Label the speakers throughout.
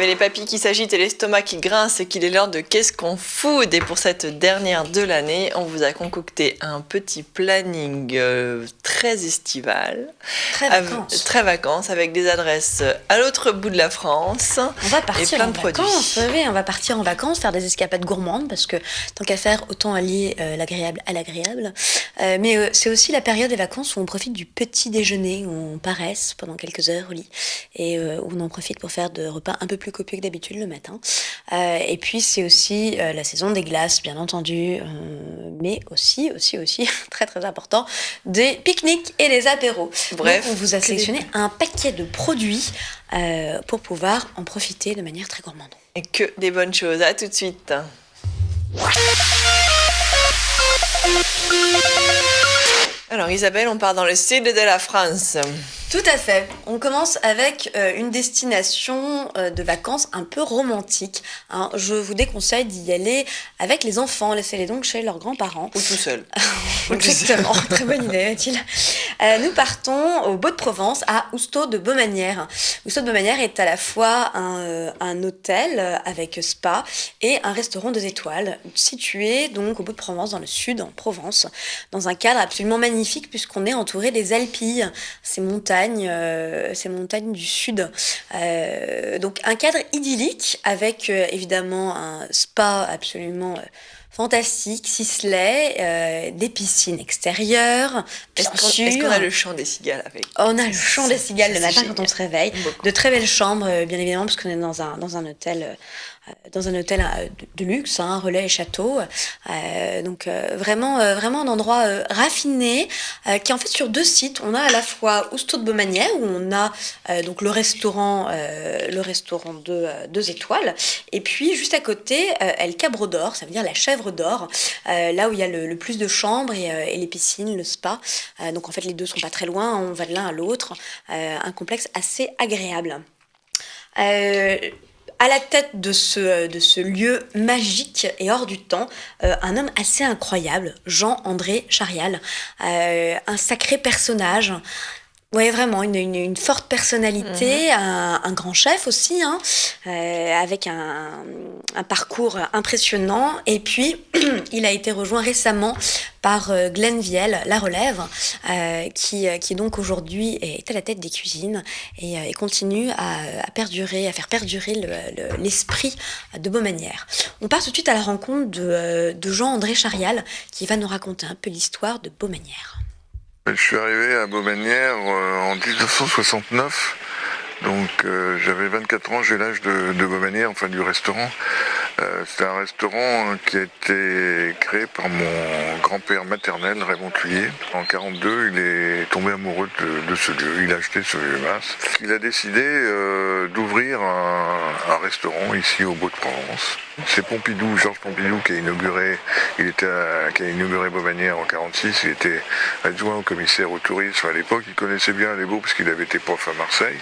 Speaker 1: avez les papilles qui s'agitent et l'estomac qui grince et qu'il est l'heure de Qu'est-ce qu'on food. Et pour cette dernière de l'année, on vous a concocté un petit planning très estival. Très vacances, avec des adresses à l'autre bout de la France.
Speaker 2: On va partir en vacances, oui, on va partir en vacances, faire des escapades gourmandes, parce que tant qu'à faire, autant allier l'agréable à l'agréable. Mais c'est aussi la période des vacances où on profite du petit déjeuner, où on paresse pendant quelques heures au lit, et où on en profite pour faire de repas un peu plus copieux que d'habitude le matin. Et puis c'est aussi la saison des glaces, bien entendu, mais aussi, très très important, des pique-niques et des apéros.
Speaker 1: Bref,
Speaker 2: donc, on vous a sélectionné un paquet de produits pour pouvoir en profiter de manière très gourmande.
Speaker 1: Et que des bonnes choses. À tout de suite. Alors Isabelle, on part dans le sud de la France.
Speaker 2: Tout à fait. On commence avec une destination de vacances un peu romantique. Hein. Je vous déconseille d'y aller avec les enfants. Laissez-les donc chez leurs grands-parents.
Speaker 1: Ou tout seul.
Speaker 2: Exactement. Très bonne idée, Mathilde. Nous partons au Beau-de-Provence, à Ousteau de Baumanière. Ousteau de Baumanière est à la fois un hôtel avec spa et un restaurant 2 étoiles, situé donc au Beau-de-Provence, dans le sud, en Provence, dans un cadre absolument magnifique puisqu'on est entouré des Alpilles, ces montagnes du sud. Donc un cadre idyllique avec évidemment un spa absolument fantastique, ciselé, des piscines extérieures.
Speaker 1: Est-ce qu'on a le chant des cigales avec?
Speaker 2: On a le chant des cigales le matin quand on se réveille. De très belles chambres, bien évidemment, parce qu'on est dans un hôtel. Dans un hôtel de luxe, hein, relais et château. Donc vraiment un endroit raffiné qui est en fait sur 2 sites. On a à la fois Ousteau de Baumanière où on a donc le restaurant 2 étoiles, et puis juste à côté El Cabro d'Or, ça veut dire la chèvre d'or, là où il y a le plus de chambres et les piscines, le spa. Donc en fait les deux sont pas très loin, on va de l'un à l'autre. Un complexe assez agréable. À la tête de ce lieu magique et hors du temps, un homme assez incroyable, Jean-André Charial, un sacré personnage. Oui, vraiment, une forte personnalité, un grand chef aussi, hein, avec un parcours impressionnant. Et puis, il a été rejoint récemment par Glenn Viel, La Relève, qui donc aujourd'hui est à la tête des cuisines et continue à faire perdurer l'esprit de Baumanière. On part tout de suite à la rencontre de Jean-André Charial, qui va nous raconter un peu l'histoire de Baumanière.
Speaker 3: Je suis arrivé à Baumanière en 1969, donc j'avais 24 ans, j'ai l'âge de Baumanière, enfin du restaurant. C'est un restaurant qui a été créé par mon grand-père maternel, Raymond Thuillier. En 1942, il est tombé amoureux de ce lieu, il a acheté ce lieu masse. Il a décidé d'ouvrir un restaurant ici au Beau-de-Provence. C'est Georges Pompidou qui a inauguré Baumanière en 1946. Il était adjoint au commissaire au tourisme à l'époque. Il connaissait bien les Beaux parce qu'il avait été prof à Marseille.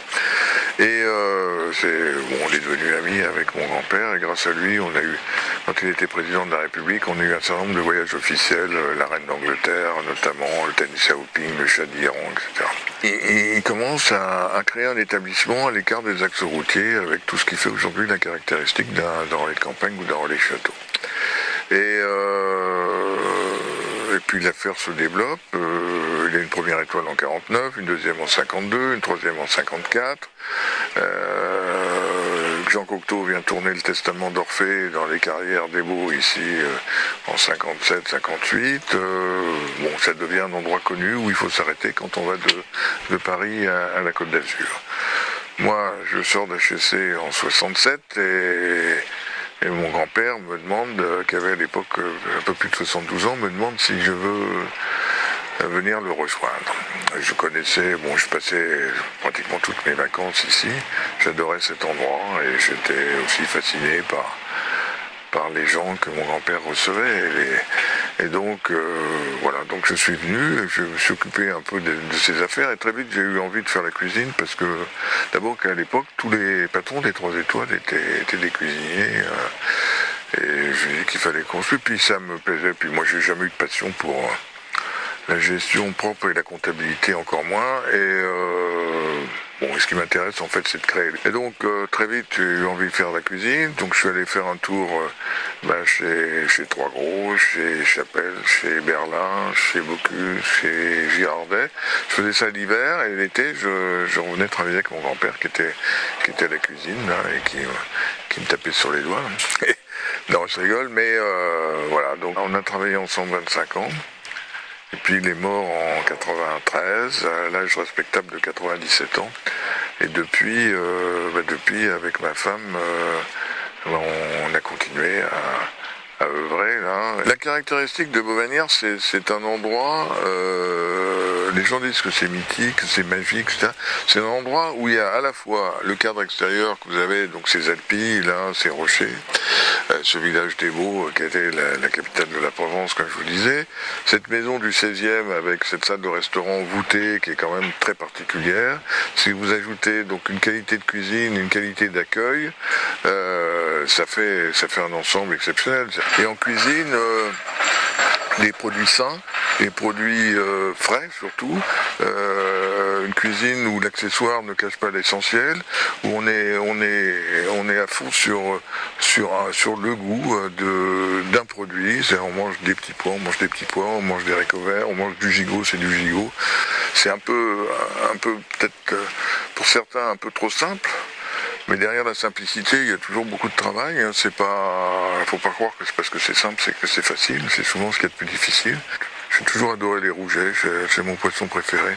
Speaker 3: Et on est devenus amis avec mon grand-père et grâce à lui, on a eu, quand il était président de la République, on a eu un certain nombre de voyages officiels, la reine d'Angleterre notamment, le tennis à Hoping, le Shah d'Iran, etc. Et il commence à créer un établissement à l'écart des axes routiers avec tout ce qui fait aujourd'hui la caractéristique d'un relais de campagne ou d'un relais château. Et puis l'affaire se développe. Il y a une première étoile en 49, une deuxième en 52, une troisième en 54. Jean Cocteau vient tourner le Testament d'Orphée dans les carrières des Beaux ici en 57-58. Ça devient un endroit connu où il faut s'arrêter quand on va de Paris à la Côte d'Azur. Moi, je sors d'HEC en 67 et mon grand-père me demande, qui avait à l'époque un peu plus de 72 ans, me demande si je veux venir le rejoindre. Je passais pratiquement toutes mes vacances ici. J'adorais cet endroit et j'étais aussi fasciné par les gens que mon grand-père recevait. Et donc, donc je suis venu, je me suis occupé un peu de ses affaires et très vite j'ai eu envie de faire la cuisine parce que d'abord qu'à l'époque, tous les patrons des 3 étoiles étaient des cuisiniers. Et je lui ai dit qu'il fallait construire, puis ça me plaisait. Puis moi, j'ai jamais eu de passion pour la gestion propre et la comptabilité encore moins. Et Bon, et ce qui m'intéresse en fait, c'est de créer. Et donc très vite, j'ai eu envie de faire la cuisine, donc je suis allé faire un tour chez Trois Gros, chez Chapelle, chez Berlin, chez Bocuse, chez Girardet. Je faisais ça l'hiver et l'été, je revenais travailler avec mon grand-père qui était à la cuisine là, et qui me tapait sur les doigts. Là. Non, je rigole, mais voilà, donc on a travaillé ensemble 25 ans. Et puis il est mort en 93, à l'âge respectable de 97 ans. Et depuis avec ma femme, on a continué à œuvrer. Là. La caractéristique de Beauvanières, c'est un endroit, les gens disent que c'est mythique, c'est magique, etc. C'est un endroit où il y a à la fois le cadre extérieur que vous avez, donc ces Alpilles, là, ces rochers, ce village des Baux qui était la capitale de la Provence, comme je vous disais, cette maison du 16e avec cette salle de restaurant voûtée qui est quand même très particulière. Si vous ajoutez donc une qualité de cuisine, une qualité d'accueil, ça fait un ensemble exceptionnel. Et en cuisine, des produits sains, des produits frais surtout, une cuisine où l'accessoire ne cache pas l'essentiel, où on est à fond sur le goût d'un produit. On mange des petits pois, on mange des haricots verts, on mange du gigot, c'est du gigot. C'est un peu peut-être pour certains un peu trop simple. Mais derrière la simplicité, il y a toujours beaucoup de travail. Faut pas croire que c'est parce que c'est simple, c'est que c'est facile. C'est souvent ce qui est le plus difficile. J'ai toujours adoré les rougets, c'est mon poisson préféré.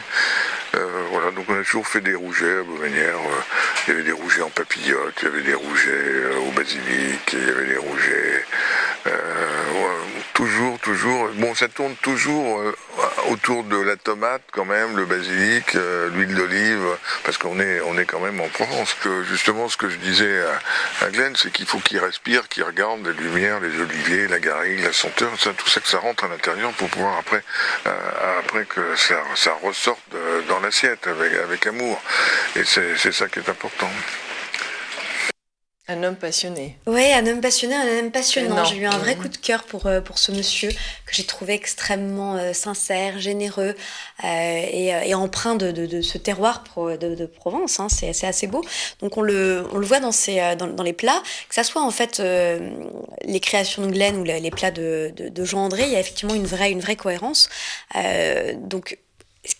Speaker 3: Voilà, donc on a toujours fait des rougets à Beauvanières. Il y avait des rougets en papillote, il y avait des rougets au basilic, il y avait des rougets. Toujours. Bon, ça tourne toujours autour de la tomate quand même, le basilic, l'huile d'olive, parce qu'on est quand même en Provence. Justement, ce que je disais à Glenn, c'est qu'il faut qu'il respire, qu'il regarde les lumières, les oliviers, la garrigue, la senteur, tout ça que ça rentre à l'intérieur pour pouvoir après que ça ressorte dans l'assiette avec amour. Et c'est ça qui est important.
Speaker 1: Un homme passionné.
Speaker 2: Oui, un homme passionné, un homme passionnant.
Speaker 1: Non.
Speaker 2: J'ai eu un vrai coup de cœur pour ce monsieur que j'ai trouvé extrêmement sincère, généreux et empreint de ce terroir de Provence. Hein. C'est assez beau. Donc on le voit dans les plats, que ça soit en fait les créations de Glenn ou les plats de Jean-André, il y a effectivement une vraie cohérence. Donc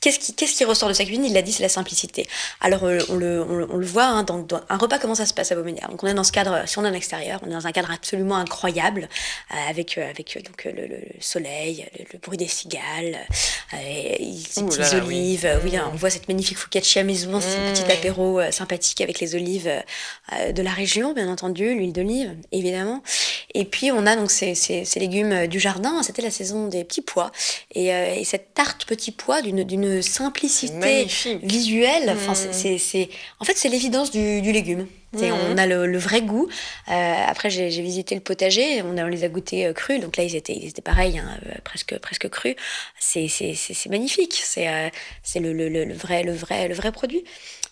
Speaker 2: qu'est-ce qui ressort de sa cuisine? Il l'a dit, c'est la simplicité. Alors, on le voit, hein, dans un repas, comment ça se passe à Beauvanières. Donc, on est dans ce cadre, si on est en extérieur, on est dans un cadre absolument incroyable, avec donc, le soleil, le bruit des cigales, les petites olives. Oui, on voit cette magnifique focaccia maison, ce petit apéro sympathique avec les olives de la région, bien entendu, l'huile d'olive, évidemment. Et puis, on a donc ces légumes du jardin. C'était la saison des petits pois. Et cette tarte petits pois d'une simplicité
Speaker 1: magnifique.
Speaker 2: Visuelle. Enfin, en fait, c'est l'évidence du légume. On a le vrai goût. Après, j'ai visité le potager. On les a goûtés crus. Donc là, ils étaient pareils, hein, presque crus. C'est magnifique. C'est le vrai produit.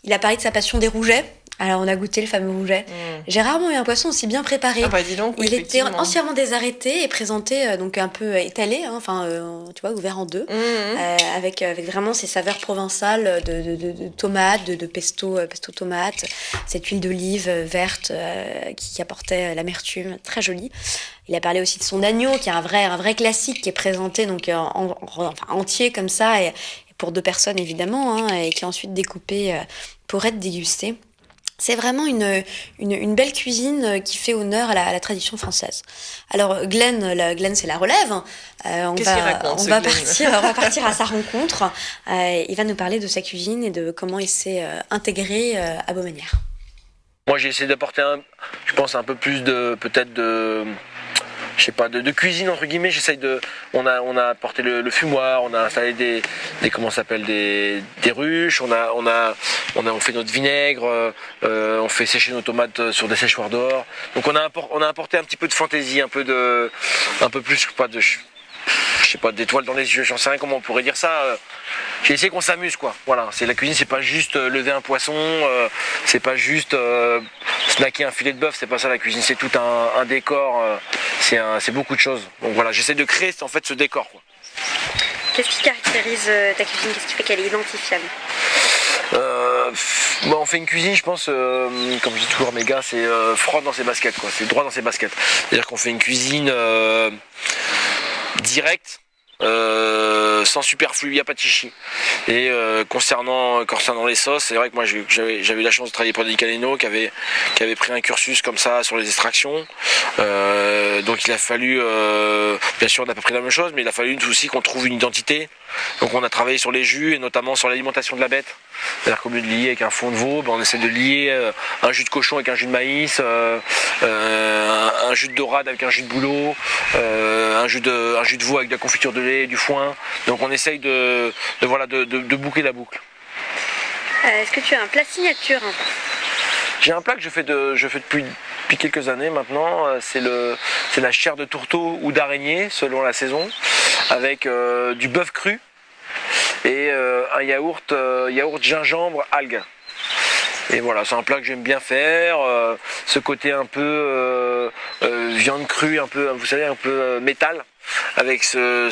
Speaker 2: Il a parlé de sa passion des rougets. Alors, on a goûté le fameux rouget. J'ai rarement eu un poisson aussi bien préparé.
Speaker 1: Ah bah dis donc, oui,
Speaker 2: il était entièrement désarrêté et présenté, donc un peu étalé, hein, tu vois, ouvert en deux, avec vraiment ces saveurs provençales de tomates, de pesto tomate, cette huile d'olive verte qui apportait l'amertume, très jolie. Il a parlé aussi de son agneau, qui est un vrai classique, qui est présenté donc entier comme ça, et pour 2 personnes évidemment, hein, et qui est ensuite découpé pour être dégusté. C'est vraiment une belle cuisine qui fait honneur à la tradition française. Alors Glenn c'est la relève. On va partir à sa rencontre. Il va nous parler de sa cuisine et de comment il s'est intégré à Beauvanières.
Speaker 4: Moi j'ai essayé d'apporter je pense un peu plus de cuisine entre guillemets. On a apporté le fumoir, on a installé des ruches, on fait notre vinaigre, on fait sécher nos tomates sur des séchoirs dehors. Donc on a apporté un petit peu de fantaisie, un peu plus d'étoiles dans les yeux, j'en sais rien comment on pourrait dire ça. J'ai essayé qu'on s'amuse, quoi. Voilà, la cuisine, c'est pas juste lever un poisson, c'est pas juste snacker un filet de bœuf, c'est pas ça la cuisine, c'est tout un décor, c'est beaucoup de choses. Donc voilà, j'essaie de créer en fait ce décor, quoi.
Speaker 5: Qu'est-ce qui caractérise ta cuisine? Qu'est-ce qui fait qu'elle est identifiable?
Speaker 4: On fait une cuisine, je pense, comme je dis toujours à mes gars, c'est froid dans ses baskets, quoi. C'est droit dans ses baskets. C'est-à-dire qu'on fait une cuisine directe, sans superflu, il n'y a pas de chichi. Et concernant les sauces, c'est vrai que moi j'avais eu la chance de travailler pour Di Caleno qui avait pris un cursus comme ça sur les extractions. Donc il a fallu, bien sûr on n'a pas pris la même chose, mais il a fallu aussi qu'on trouve une identité. Donc on a travaillé sur les jus et notamment sur l'alimentation de la bête. C'est-à-dire qu'au lieu de lier avec un fond de veau, on essaie de lier un jus de cochon avec un jus de maïs, un jus de dorade avec un jus de bouleau, un jus de veau avec de la confiture de lait, du foin. Donc on essaye de boucler la boucle.
Speaker 5: Est-ce que tu as un plat signature?
Speaker 4: J'ai un plat que je fais depuis quelques années maintenant, c'est la chair de tourteau ou d'araignée selon la saison, avec du bœuf cru et un yaourt gingembre algue. Et voilà, c'est un plat que j'aime bien faire, ce côté un peu viande crue, un peu, vous savez, un peu métal, avec ce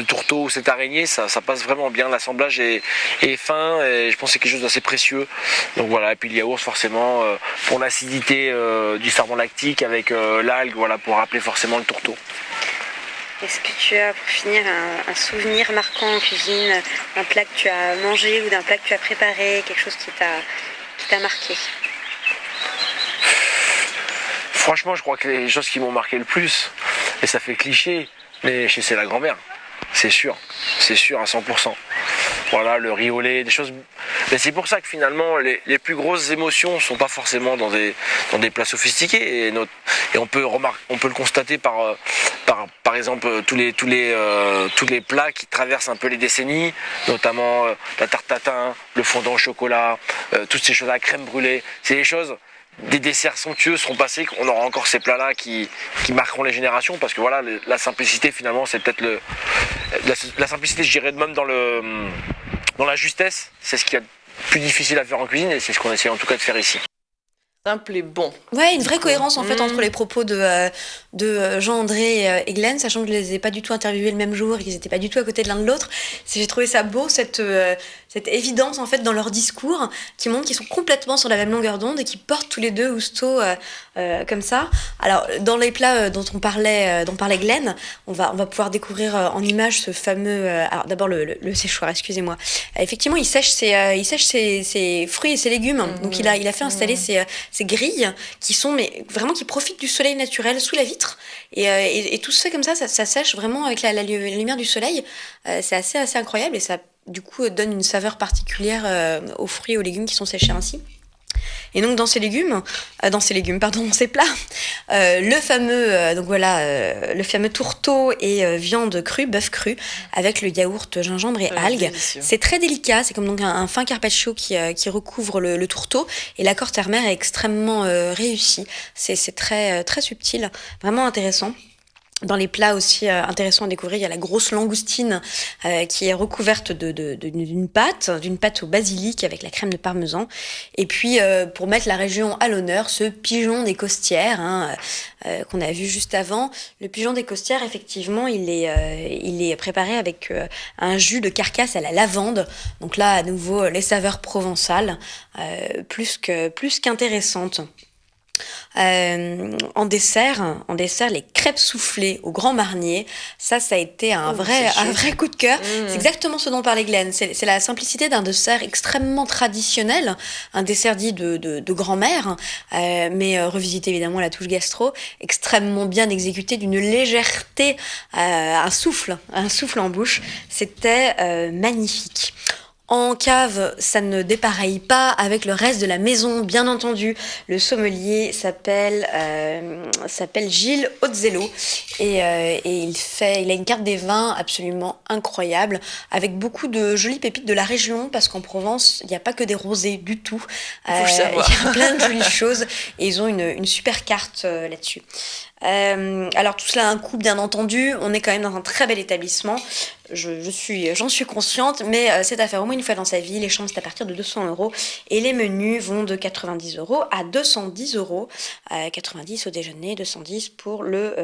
Speaker 4: tourteau ou cette araignée, ça passe vraiment bien, l'assemblage est fin et je pense que c'est quelque chose d'assez précieux. Donc voilà, et puis le yaourt forcément pour l'acidité du ferment lactique avec l'algue, voilà, pour rappeler forcément le tourteau.
Speaker 5: Est-ce que tu as, pour finir, un souvenir marquant en cuisine, un plat que tu as mangé ou d'un plat que tu as préparé, quelque chose qui t'a marqué?
Speaker 4: Franchement, je crois que les choses qui m'ont marqué le plus, et ça fait cliché, mais c'est la grand-mère, c'est sûr à 100%. Voilà, le riz au lait, des choses. Mais c'est pour ça que finalement, les plus grosses émotions ne sont pas forcément dans des plats sophistiqués. Et on peut le constater par exemple tous les plats qui traversent un peu les décennies, notamment la tarte tatin, le fondant au chocolat, toutes ces choses, la crème brûlée. C'est des choses. Des desserts somptueux seront passés, qu'on aura encore ces plats-là qui marqueront les générations, parce que voilà, la simplicité finalement, c'est peut-être la simplicité, je dirais, même dans la justesse, c'est ce qu'il y a de plus difficile à faire en cuisine, et c'est ce qu'on essaie en tout cas de faire ici.
Speaker 1: Simple et bon.
Speaker 2: Ouais, une vraie cohérence en fait entre les propos de Jean-André et Glenn, sachant que je les ai pas du tout interviewés le même jour et qu'ils étaient pas du tout à côté de l'un de l'autre. J'ai trouvé ça beau, cette évidence en fait dans leur discours, qui montre qu'ils sont complètement sur la même longueur d'onde et qui portent tous les deux Housteau comme ça. Alors dans les plats dont parlait Glenn, on va pouvoir découvrir en images ce fameux. Alors d'abord le séchoir, excusez-moi. Effectivement, il sèche ses fruits et ses légumes. Donc il a fait installer ces grilles qui profitent du soleil naturel sous la vitre et tout se fait comme ça sèche vraiment avec la lumière du soleil. C'est assez incroyable et ça du coup donne une saveur particulière aux fruits et aux légumes qui sont séchés ainsi. Et donc dans ces plats, le fameux tourteau et viande crue, bœuf cru, avec le yaourt gingembre et algues.
Speaker 1: Délicieux.
Speaker 2: C'est très délicat, c'est comme donc un fin carpaccio qui recouvre le tourteau, et l'accord terre-mer est extrêmement réussi. C'est très, très subtil, vraiment intéressant. Dans les plats aussi intéressants à découvrir, il y a la grosse langoustine qui est recouverte d'une pâte au basilic avec la crème de parmesan. Et puis, pour mettre la région à l'honneur, ce pigeon des Costières qu'on a vu juste avant. Le pigeon des Costières, effectivement, il est préparé avec un jus de carcasse à la lavande. Donc là, à nouveau, les saveurs provençales, plus qu'intéressantes. En dessert, les crêpes soufflées au Grand Marnier, ça a été un vrai coup de cœur. C'est exactement ce dont parlait Glenn. C'est la simplicité d'un dessert extrêmement traditionnel, un dessert dit de grand-mère, mais revisité évidemment à la touche gastro, extrêmement bien exécuté, d'une légèreté, un souffle en bouche. C'était magnifique. En cave, ça ne dépareille pas avec le reste de la maison, bien entendu. Le sommelier s'appelle Gilles Ozzello et il a une carte des vins absolument incroyable, avec beaucoup de jolies pépites de la région, parce qu'en Provence, il n'y a pas que des rosés du tout. Il y a plein de jolies choses et ils ont une super carte là-dessus. Alors tout cela a un coût, bien entendu. On est quand même dans un très bel établissement. J'en suis consciente, mais c'est à faire au moins une fois dans sa vie. Les chambres, c'est à partir de 200 € et les menus vont de 90 € à 210 €. 90 au déjeuner, 210 pour le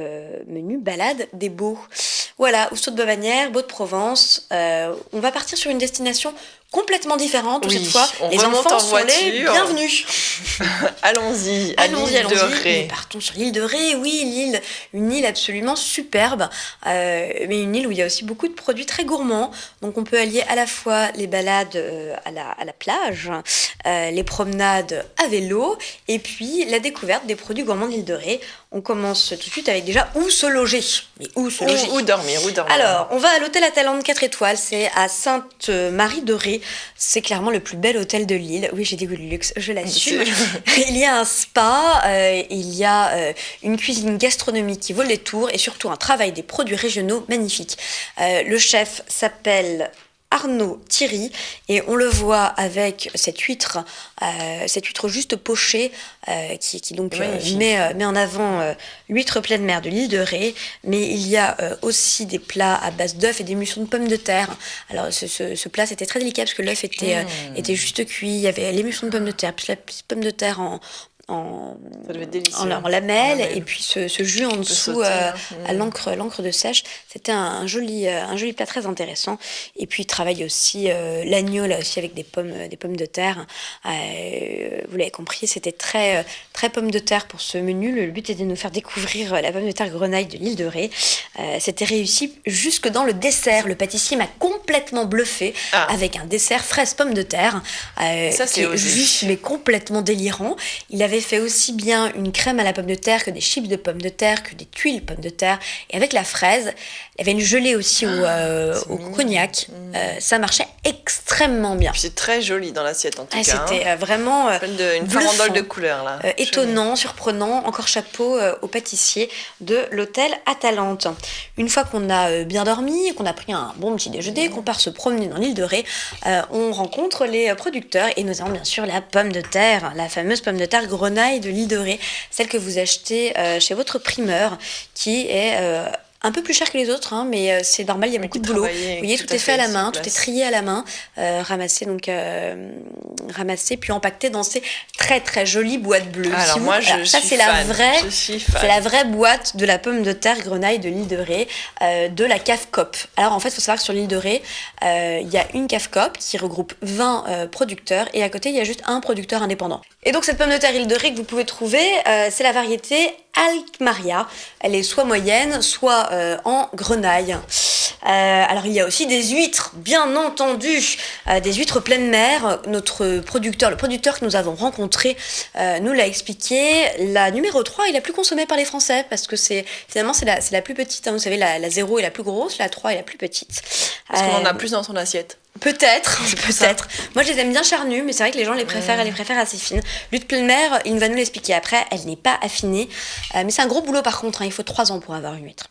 Speaker 2: menu balade des Baux. Voilà, Houssaye de Bavanière, Baux de Provence. On va partir sur une destination complètement différente
Speaker 1: Oui,
Speaker 2: cette fois.
Speaker 1: on
Speaker 2: Les
Speaker 1: remonte
Speaker 2: enfants
Speaker 1: en
Speaker 2: sont les
Speaker 1: voiture.
Speaker 2: bienvenus.
Speaker 1: Allons-y, à l'île de Ré.
Speaker 2: Nous partons sur l'île de Ré, oui, une île absolument superbe, mais une île où il y a aussi beaucoup de produits très gourmands. Donc on peut allier à la fois les balades à la plage, les promenades à vélo, et puis la découverte des produits gourmands de l'île de Ré. On commence tout de suite avec déjà où se loger. Mais où se loger ?
Speaker 1: Où dormir.
Speaker 2: Alors, on va à l'hôtel Atalante 4 étoiles, c'est à Sainte-Marie-de-Ré. C'est clairement le plus bel hôtel de l'île. Oui, j'ai des goûts de luxe, je l'assume. Il y a un spa, il y a une cuisine gastronomique qui vaut le détour et surtout un travail des produits régionaux magnifique. Le chef s'appelle Arnaud Thierry et on le voit avec cette huître juste pochée qui donc met en avant l'huître pleine mer de l'île de Ré, mais il y a aussi des plats à base d'œufs et d'émulsion de pommes de terre. Alors ce plat c'était très délicat parce que l'œuf était juste cuit, il y avait l'émulsion de pommes de terre, puis la petite pomme de terre en lamelles, et puis ce jus en dessous à l'encre de sèche. C'était un joli plat très intéressant. Et puis il travaille aussi l'agneau là aussi avec des pommes de terre. Vous l'avez compris, c'était très très pommes de terre pour ce menu. Le but était de nous faire découvrir la pomme de terre grenaille de l'île de Ré. C'était réussi jusque dans le dessert. Le pâtissier m'a complètement bluffé avec un dessert fraise pommes de terre
Speaker 1: ça,
Speaker 2: qui est juste mais complètement délirant. Il avait fait aussi bien une crème à la pomme de terre que des chips de pommes de terre, que des tuiles pommes de terre. Et avec la fraise, il y avait une gelée aussi au cognac. Ça marchait extrêmement bien.
Speaker 1: C'est très joli dans l'assiette en tout cas.
Speaker 2: C'était vraiment
Speaker 1: une farandole de couleurs là.
Speaker 2: Étonnant, surprenant. Encore chapeau au pâtissier de l'hôtel Atalante. Une fois qu'on a bien dormi, qu'on a pris un bon petit déjeuner, qu'on part se promener dans l'île de Ré, on rencontre les producteurs et nous avons bien sûr la pomme de terre, la fameuse pomme de terre grenaille de l'île de Ré, celle que vous achetez chez votre primeur, qui est un peu plus cher que les autres, mais c'est normal, il y a beaucoup de boulot. Vous voyez, tout est fait à la main, tout est trié à la main, ramassé puis empaqueté dans ces très très jolies boîtes bleues.
Speaker 1: Alors
Speaker 2: c'est la vraie boîte de la pomme de terre grenaille de l'île de Ré, de la cave Coop. Alors en fait, il faut savoir que sur l'île de Ré, il y a une cave Coop qui regroupe 20 producteurs et à côté, il y a juste un producteur indépendant. Et donc cette pomme de terre île de Ré que vous pouvez trouver, c'est la variété Alkmaria. Elle est soit moyenne, soit en grenaille. Alors il y a aussi des huîtres, bien entendu, des huîtres pleine mer. Le producteur que nous avons rencontré nous l'a expliqué. La numéro 3 est la plus consommée par les Français parce que c'est la plus petite. Vous savez, la 0 est la plus grosse, la 3 est la plus petite.
Speaker 1: Parce qu'on en a plus dans son assiette.
Speaker 2: Peut-être. Moi, je les aime bien charnues, mais c'est vrai que les gens les préfèrent assez fines. L'huître pleine mer, il va nous l'expliquer après, elle n'est pas affinée. Mais c'est un gros boulot par contre, il faut 3 ans pour avoir une huître.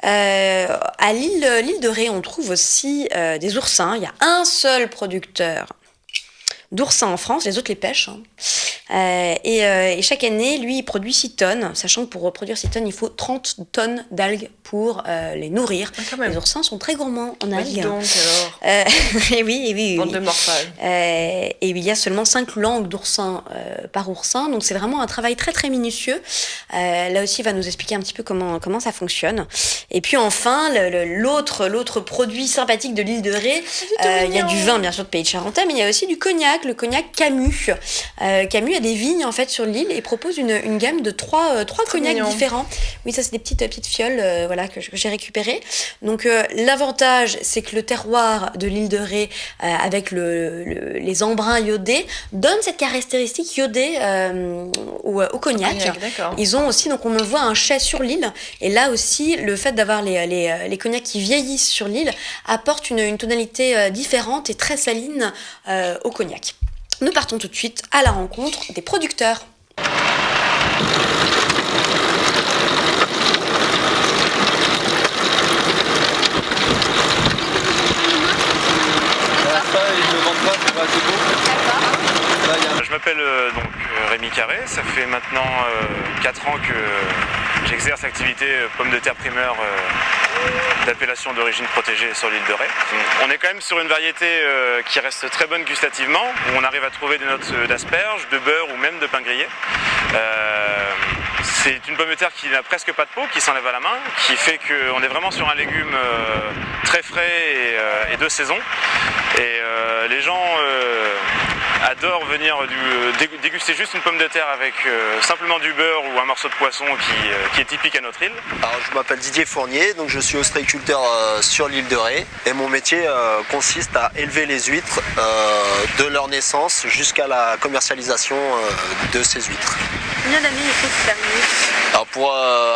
Speaker 2: À l'île de Ré, on trouve aussi des oursins. Il y a un seul producteur d'oursins en France, les autres les pêchent. Et chaque année, lui, il produit 6 tonnes, sachant que pour produire 6 tonnes, il faut 30 tonnes d'algues pour les nourrir. Les oursins sont très gourmands en algues.
Speaker 1: Donc, alors.
Speaker 2: Et oui.
Speaker 1: Bande de morphales.
Speaker 2: Et il y a seulement 5 langues d'oursins par oursin, donc c'est vraiment un travail très très minutieux. Là aussi, il va nous expliquer un petit peu comment ça fonctionne. Et puis enfin, l'autre produit sympathique de l'île de Ré, il y a du vin bien sûr de Pays de Charentais, mais il y a aussi du cognac, le cognac Camus. Camus a des vignes en fait sur l'île et propose une gamme de 3 cognacs différents. Oui, ça c'est des petites fioles que j'ai récupérées. Donc l'avantage, c'est que le terroir de l'île de Ré avec les embruns iodés donne cette caractéristique iodée au cognac. Ils ont aussi, donc on le voit, un chai sur l'île, et là aussi le fait d'avoir les cognacs qui vieillissent sur l'île apporte une tonalité différente et très saline au cognac. Nous partons tout de suite à la rencontre des producteurs.
Speaker 6: Je m'appelle Rémi Carré, ça fait maintenant 4 ans que J'exerce l'activité pommes de terre primeur d'appellation d'origine protégée sur l'île de Ré. On est quand même sur une variété qui reste très bonne gustativement, où on arrive à trouver des notes d'asperges, de beurre ou même de pain grillé. C'est une pomme de terre qui n'a presque pas de peau, qui s'enlève à la main, qui fait qu'on est vraiment sur un légume très frais et de saison. Et les gens adorent venir déguster juste une pomme de terre avec simplement du beurre ou un morceau de poisson qui est typique à notre île.
Speaker 7: Alors, je m'appelle Didier Fournier, donc je suis ostréiculteur sur l'île de Ré et mon métier consiste à élever les huîtres de leur naissance jusqu'à la commercialisation de ces huîtres.
Speaker 5: Combien d'années il faut faire une huître?
Speaker 7: Alors pour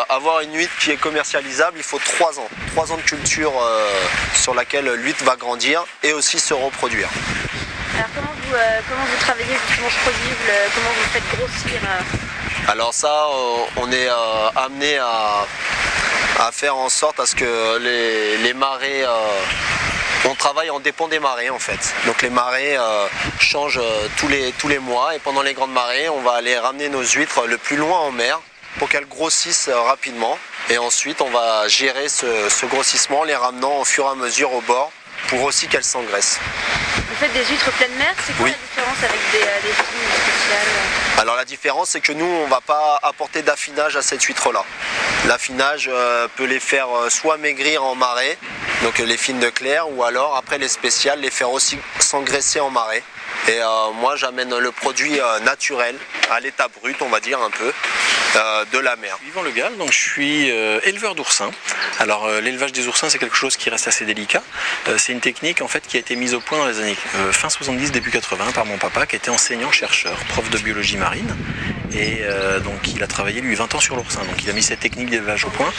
Speaker 7: avoir une huître qui est commercialisable, il faut 3 ans. 3 ans de culture sur laquelle l'huître va grandir et aussi se reproduire.
Speaker 5: Alors comment vous travaillez justement ce produit, comment vous le faites grossir?
Speaker 7: Alors ça, on est amené à faire en sorte à ce que les marées... on travaille en dépend des marées en fait. Donc les marées changent tous les mois et pendant les grandes marées, on va aller ramener nos huîtres le plus loin en mer pour qu'elles grossissent rapidement. Et ensuite, on va gérer ce grossissement, les ramenant au fur et à mesure au bord pour aussi qu'elles s'engraissent.
Speaker 5: Vous faites des huîtres pleine mer, c'est quoi
Speaker 7: Oui.
Speaker 5: la différence avec des films spéciales?
Speaker 7: Alors la différence, c'est que nous, on ne va pas apporter d'affinage à cette huître-là. L'affinage peut les faire soit maigrir en marée, donc les fines de clair, ou alors après les spéciales, les faire aussi s'engraisser en marée. Et moi, j'amène le produit naturel, à l'état brut, on va dire un peu, de la mer.
Speaker 8: Yvan Le Gall, donc je suis éleveur d'oursins. Alors l'élevage des oursins, c'est quelque chose qui reste assez délicat. C'est une technique en fait qui a été mise au point dans les années fin 70, début 80 par mon papa qui était enseignant-chercheur, prof de biologie marine. Et donc il a travaillé lui 20 ans sur l'oursin. Donc il a mis cette technique d'élevage au point.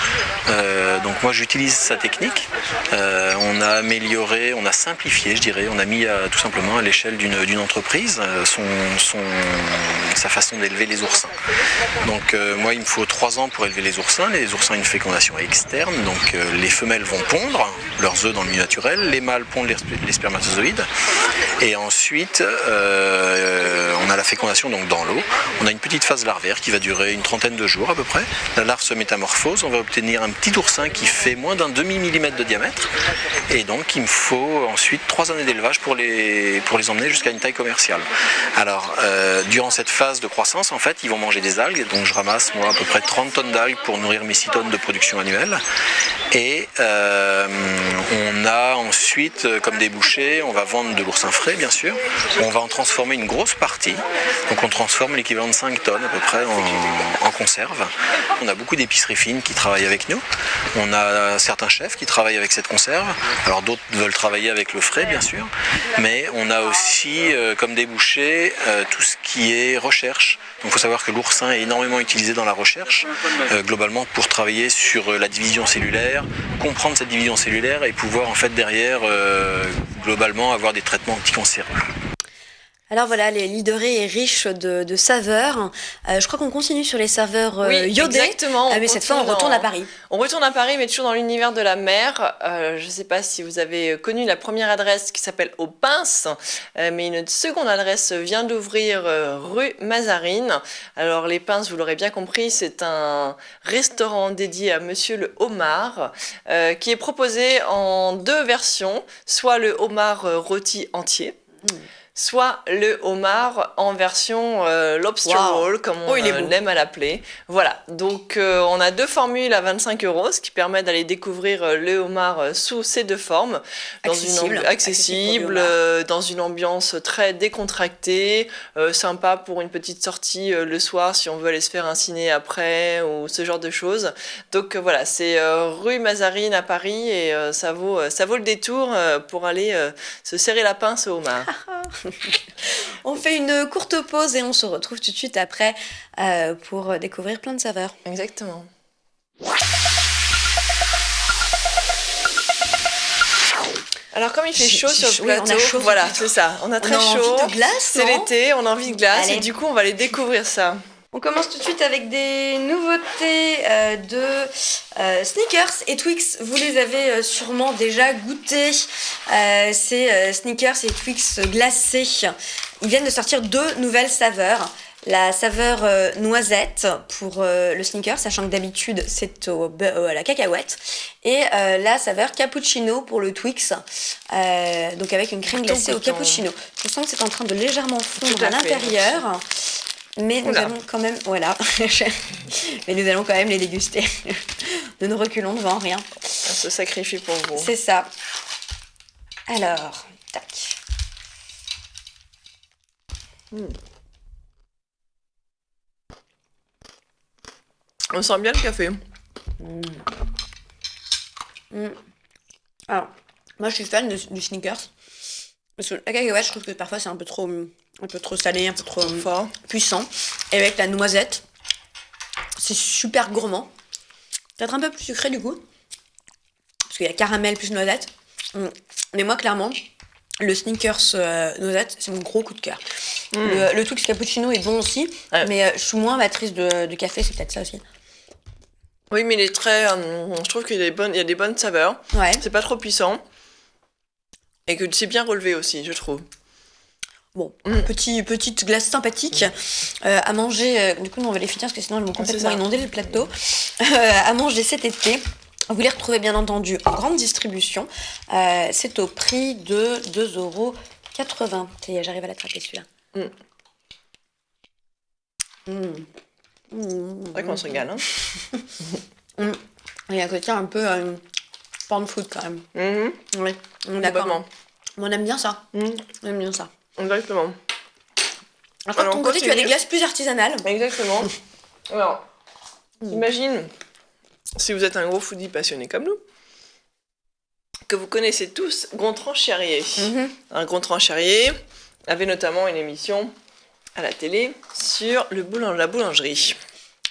Speaker 8: Donc moi j'utilise sa technique. On a amélioré, on a simplifié, je dirais. On a mis tout simplement à l'échelle d'une entreprise sa façon d'élever les oursins. Donc moi il me faut 3 ans pour élever les oursins. Les oursins ont une fécondation externe. Donc les femelles vont pondre leurs œufs dans le milieu naturel. Les mâles pondent les spermatozoïdes. Et ensuite on a la fécondation donc dans l'eau. On a une petite phase larvaire qui va durer une trentaine de jours à peu près. La larve se métamorphose, on va obtenir un petit oursin qui fait moins d'un demi-millimètre de diamètre. Et donc il me faut ensuite 3 années d'élevage pour les emmener jusqu'à une taille commerciale. Alors durant cette phase de croissance, en fait, ils vont manger des algues. Donc je ramasse moi à peu près 30 tonnes d'algues pour nourrir mes 6 tonnes de production annuelle. Et on a ensuite comme débouché, on va vendre de l'oursin frais bien sûr. On va en transformer une grosse partie. Donc on transforme l'équivalent de 5 tonnes à peu près en conserve. On a beaucoup d'épiceries fines qui travaillent avec nous. On a certains chefs qui travaillent avec cette conserve. Alors d'autres veulent travailler avec le frais bien sûr. Mais on a aussi comme débouché tout ce qui est recherche. Donc il faut savoir que l'oursin est énormément utilisé dans la recherche, globalement pour travailler sur la division cellulaire, comprendre cette division cellulaire et pouvoir en fait derrière globalement avoir des traitements anticancéreux.
Speaker 2: Alors voilà, l'île de Ré est riche de saveurs. Je crois qu'on continue sur les saveurs
Speaker 1: Oui,
Speaker 2: iodées.
Speaker 1: exactement.
Speaker 2: Mais cette fois, on retourne à Paris.
Speaker 1: On retourne à Paris, mais toujours dans l'univers de la mer. Je ne sais pas si vous avez connu la première adresse qui s'appelle Aux Pinces, mais une seconde adresse vient d'ouvrir rue Mazarine. Alors les Pinces, vous l'aurez bien compris, c'est un restaurant dédié à Monsieur le Homard, qui est proposé en 2 versions, soit le homard rôti entier, soit le homard en version lobster roll, comme on aime à l'appeler. Voilà, donc on a 2 formules à 25 €, ce qui permet d'aller découvrir le homard sous ces 2 formes. Accessible, dans une ambiance très décontractée, sympa pour une petite sortie le soir si on veut aller se faire un ciné après ou ce genre de choses. Donc voilà, c'est rue Mazarine à Paris et ça vaut le détour pour aller se serrer la pince au homard.
Speaker 2: On fait une courte pause et on se retrouve tout de suite après pour découvrir plein de saveurs.
Speaker 1: Exactement. Alors comme il fait chaud sur le plateau,
Speaker 2: on a chaud,
Speaker 1: voilà, c'est ça, on a très chaud.
Speaker 2: Envie de glace,
Speaker 1: c'est l'été, on a envie de glace.
Speaker 2: Allez.
Speaker 1: Et du coup on va aller découvrir ça.
Speaker 2: On commence tout de suite avec des nouveautés de Snickers et Twix. Vous les avez sûrement déjà goûtés. Ces Snickers et Twix glacés. Ils viennent de sortir 2 nouvelles saveurs. la saveur noisette pour le sneaker, sachant que d'habitude c'est à la cacahuète, et la saveur cappuccino pour le Twix, donc avec une crème glacée au cappuccino. Je sens que c'est en train de légèrement fondre à l'intérieur, mais nous allons quand même, voilà, mais nous allons quand même les déguster. Ne nous reculons devant rien.
Speaker 1: On se sacrifie pour vous.
Speaker 2: C'est ça. Alors, tac.
Speaker 1: On sent bien le café.
Speaker 2: Alors, moi je suis fan du Snickers. Parce que la cacahuète, je trouve que parfois c'est un peu trop salé, un peu trop
Speaker 1: fort,
Speaker 2: puissant. Et avec la noisette, c'est super gourmand. Peut-être un peu plus sucré du coup. Parce qu'il y a caramel plus noisette. Mais moi, clairement, le Snickers noisette, c'est mon gros coup de cœur. Le Twix cappuccino est bon aussi, mais je suis moins amatrice de café, c'est peut-être ça aussi.
Speaker 1: Oui, mais il est très. Je trouve qu'il y a des bonnes saveurs.
Speaker 2: Ouais.
Speaker 1: C'est pas trop puissant. Et que c'est bien relevé aussi, je trouve.
Speaker 2: Bon, petite glace sympathique à manger. Du coup, nous on va les finir parce que sinon elles vont complètement inonder le plateau. À manger cet été. Vous les retrouvez bien entendu en grande distribution. C'est au prix de 2,80 €. J'arrive à l'attraper celui-là.
Speaker 1: C'est vrai qu'on se régale. Hein.
Speaker 2: Il y a un côté un peu pan de food quand même. Oui, d'accord. On aime bien ça. On aime bien ça.
Speaker 1: Exactement.
Speaker 2: Alors, de ton côté, tu as des glaces plus artisanales.
Speaker 1: Exactement. Alors, imagine, si vous êtes un gros foodie passionné comme nous, que vous connaissez tous Gontran Charrier. Un Gontran Charrier avait notamment une émission à la télé sur la boulangerie.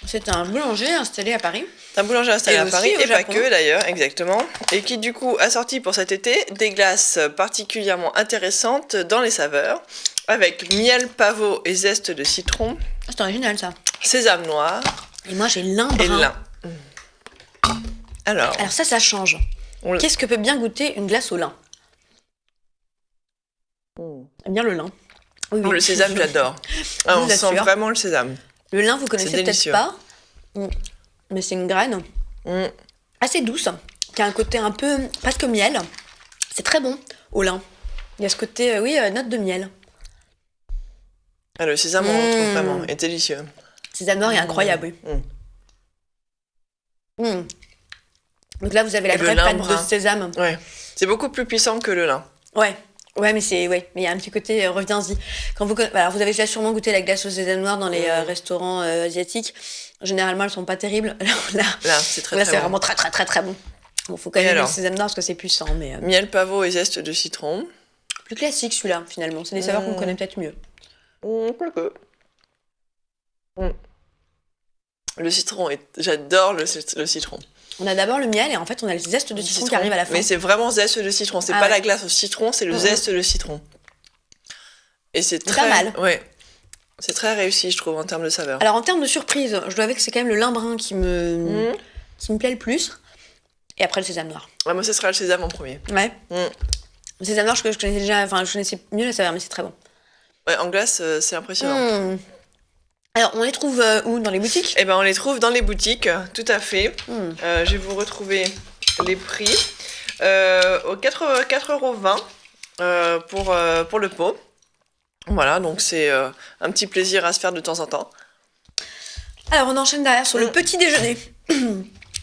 Speaker 2: C'est un boulanger installé à Paris.
Speaker 1: Un boulanger installé à Paris, et pas
Speaker 2: Japon.
Speaker 1: que d'ailleurs, exactement. Et qui du coup a sorti pour cet été des glaces particulièrement intéressantes dans les saveurs, avec miel, pavot et zeste de citron.
Speaker 2: C'est original ça.
Speaker 1: Sésame noir.
Speaker 2: Et moi j'ai lin brun.
Speaker 1: Et lin. Alors
Speaker 2: ça change. Qu'est-ce que peut bien goûter une glace au lin? Bien le lin. Oui.
Speaker 1: Le sésame, j'adore. On sent vraiment le sésame.
Speaker 2: Le lin, vous connaissez peut-être pas, mais c'est une graine assez douce, qui a un côté un peu presque miel. C'est très bon au lin. Il y a ce côté, note de miel.
Speaker 1: Ah, le sésame, on retrouve vraiment, est délicieux.
Speaker 2: Le sésame noir est incroyable, oui. Donc là, vous avez la vraie pâte de sésame.
Speaker 1: Ouais. C'est beaucoup plus puissant que le lin.
Speaker 2: Ouais, mais il y a un petit côté, reviens-y. Quand vous avez déjà sûrement goûté la glace au sésame noir dans les restaurants asiatiques. Généralement, elles sont pas terribles.
Speaker 1: Là, c'est très
Speaker 2: là,
Speaker 1: très
Speaker 2: c'est
Speaker 1: bon.
Speaker 2: vraiment très très très très bon. Bon, faut quand même le sésame noir parce que c'est puissant, mais
Speaker 1: miel, pavot et zeste de citron.
Speaker 2: Plus classique celui-là, finalement. C'est des saveurs qu'on connaît peut-être mieux.
Speaker 1: Quoique. Le citron, j'adore le citron.
Speaker 2: On a d'abord le miel et en fait on a le zeste de citron qui arrive à la fin.
Speaker 1: Mais c'est vraiment zeste de citron, c'est pas la glace au citron, c'est le zeste de citron. Et c'est très
Speaker 2: pas mal.
Speaker 1: Ouais. C'est très réussi, je trouve, en termes de saveur.
Speaker 2: Alors en termes de surprise, je dois avouer que c'est quand même le lin brun qui me plaît le plus. Et après le sésame noir.
Speaker 1: Ouais, moi ce sera le sésame en premier.
Speaker 2: Ouais. Le sésame noir, je connaissais déjà, je connaissais mieux la saveur, mais c'est très bon.
Speaker 1: Ouais, en glace, c'est impressionnant.
Speaker 2: Alors, on les trouve où? Dans les boutiques?
Speaker 1: Eh ben, on les trouve dans les boutiques, tout à fait. Je vais vous retrouver les prix. Au 4,20 € pour le pot. Voilà, donc c'est un petit plaisir à se faire de temps en temps.
Speaker 2: Alors, on enchaîne derrière sur le petit déjeuner.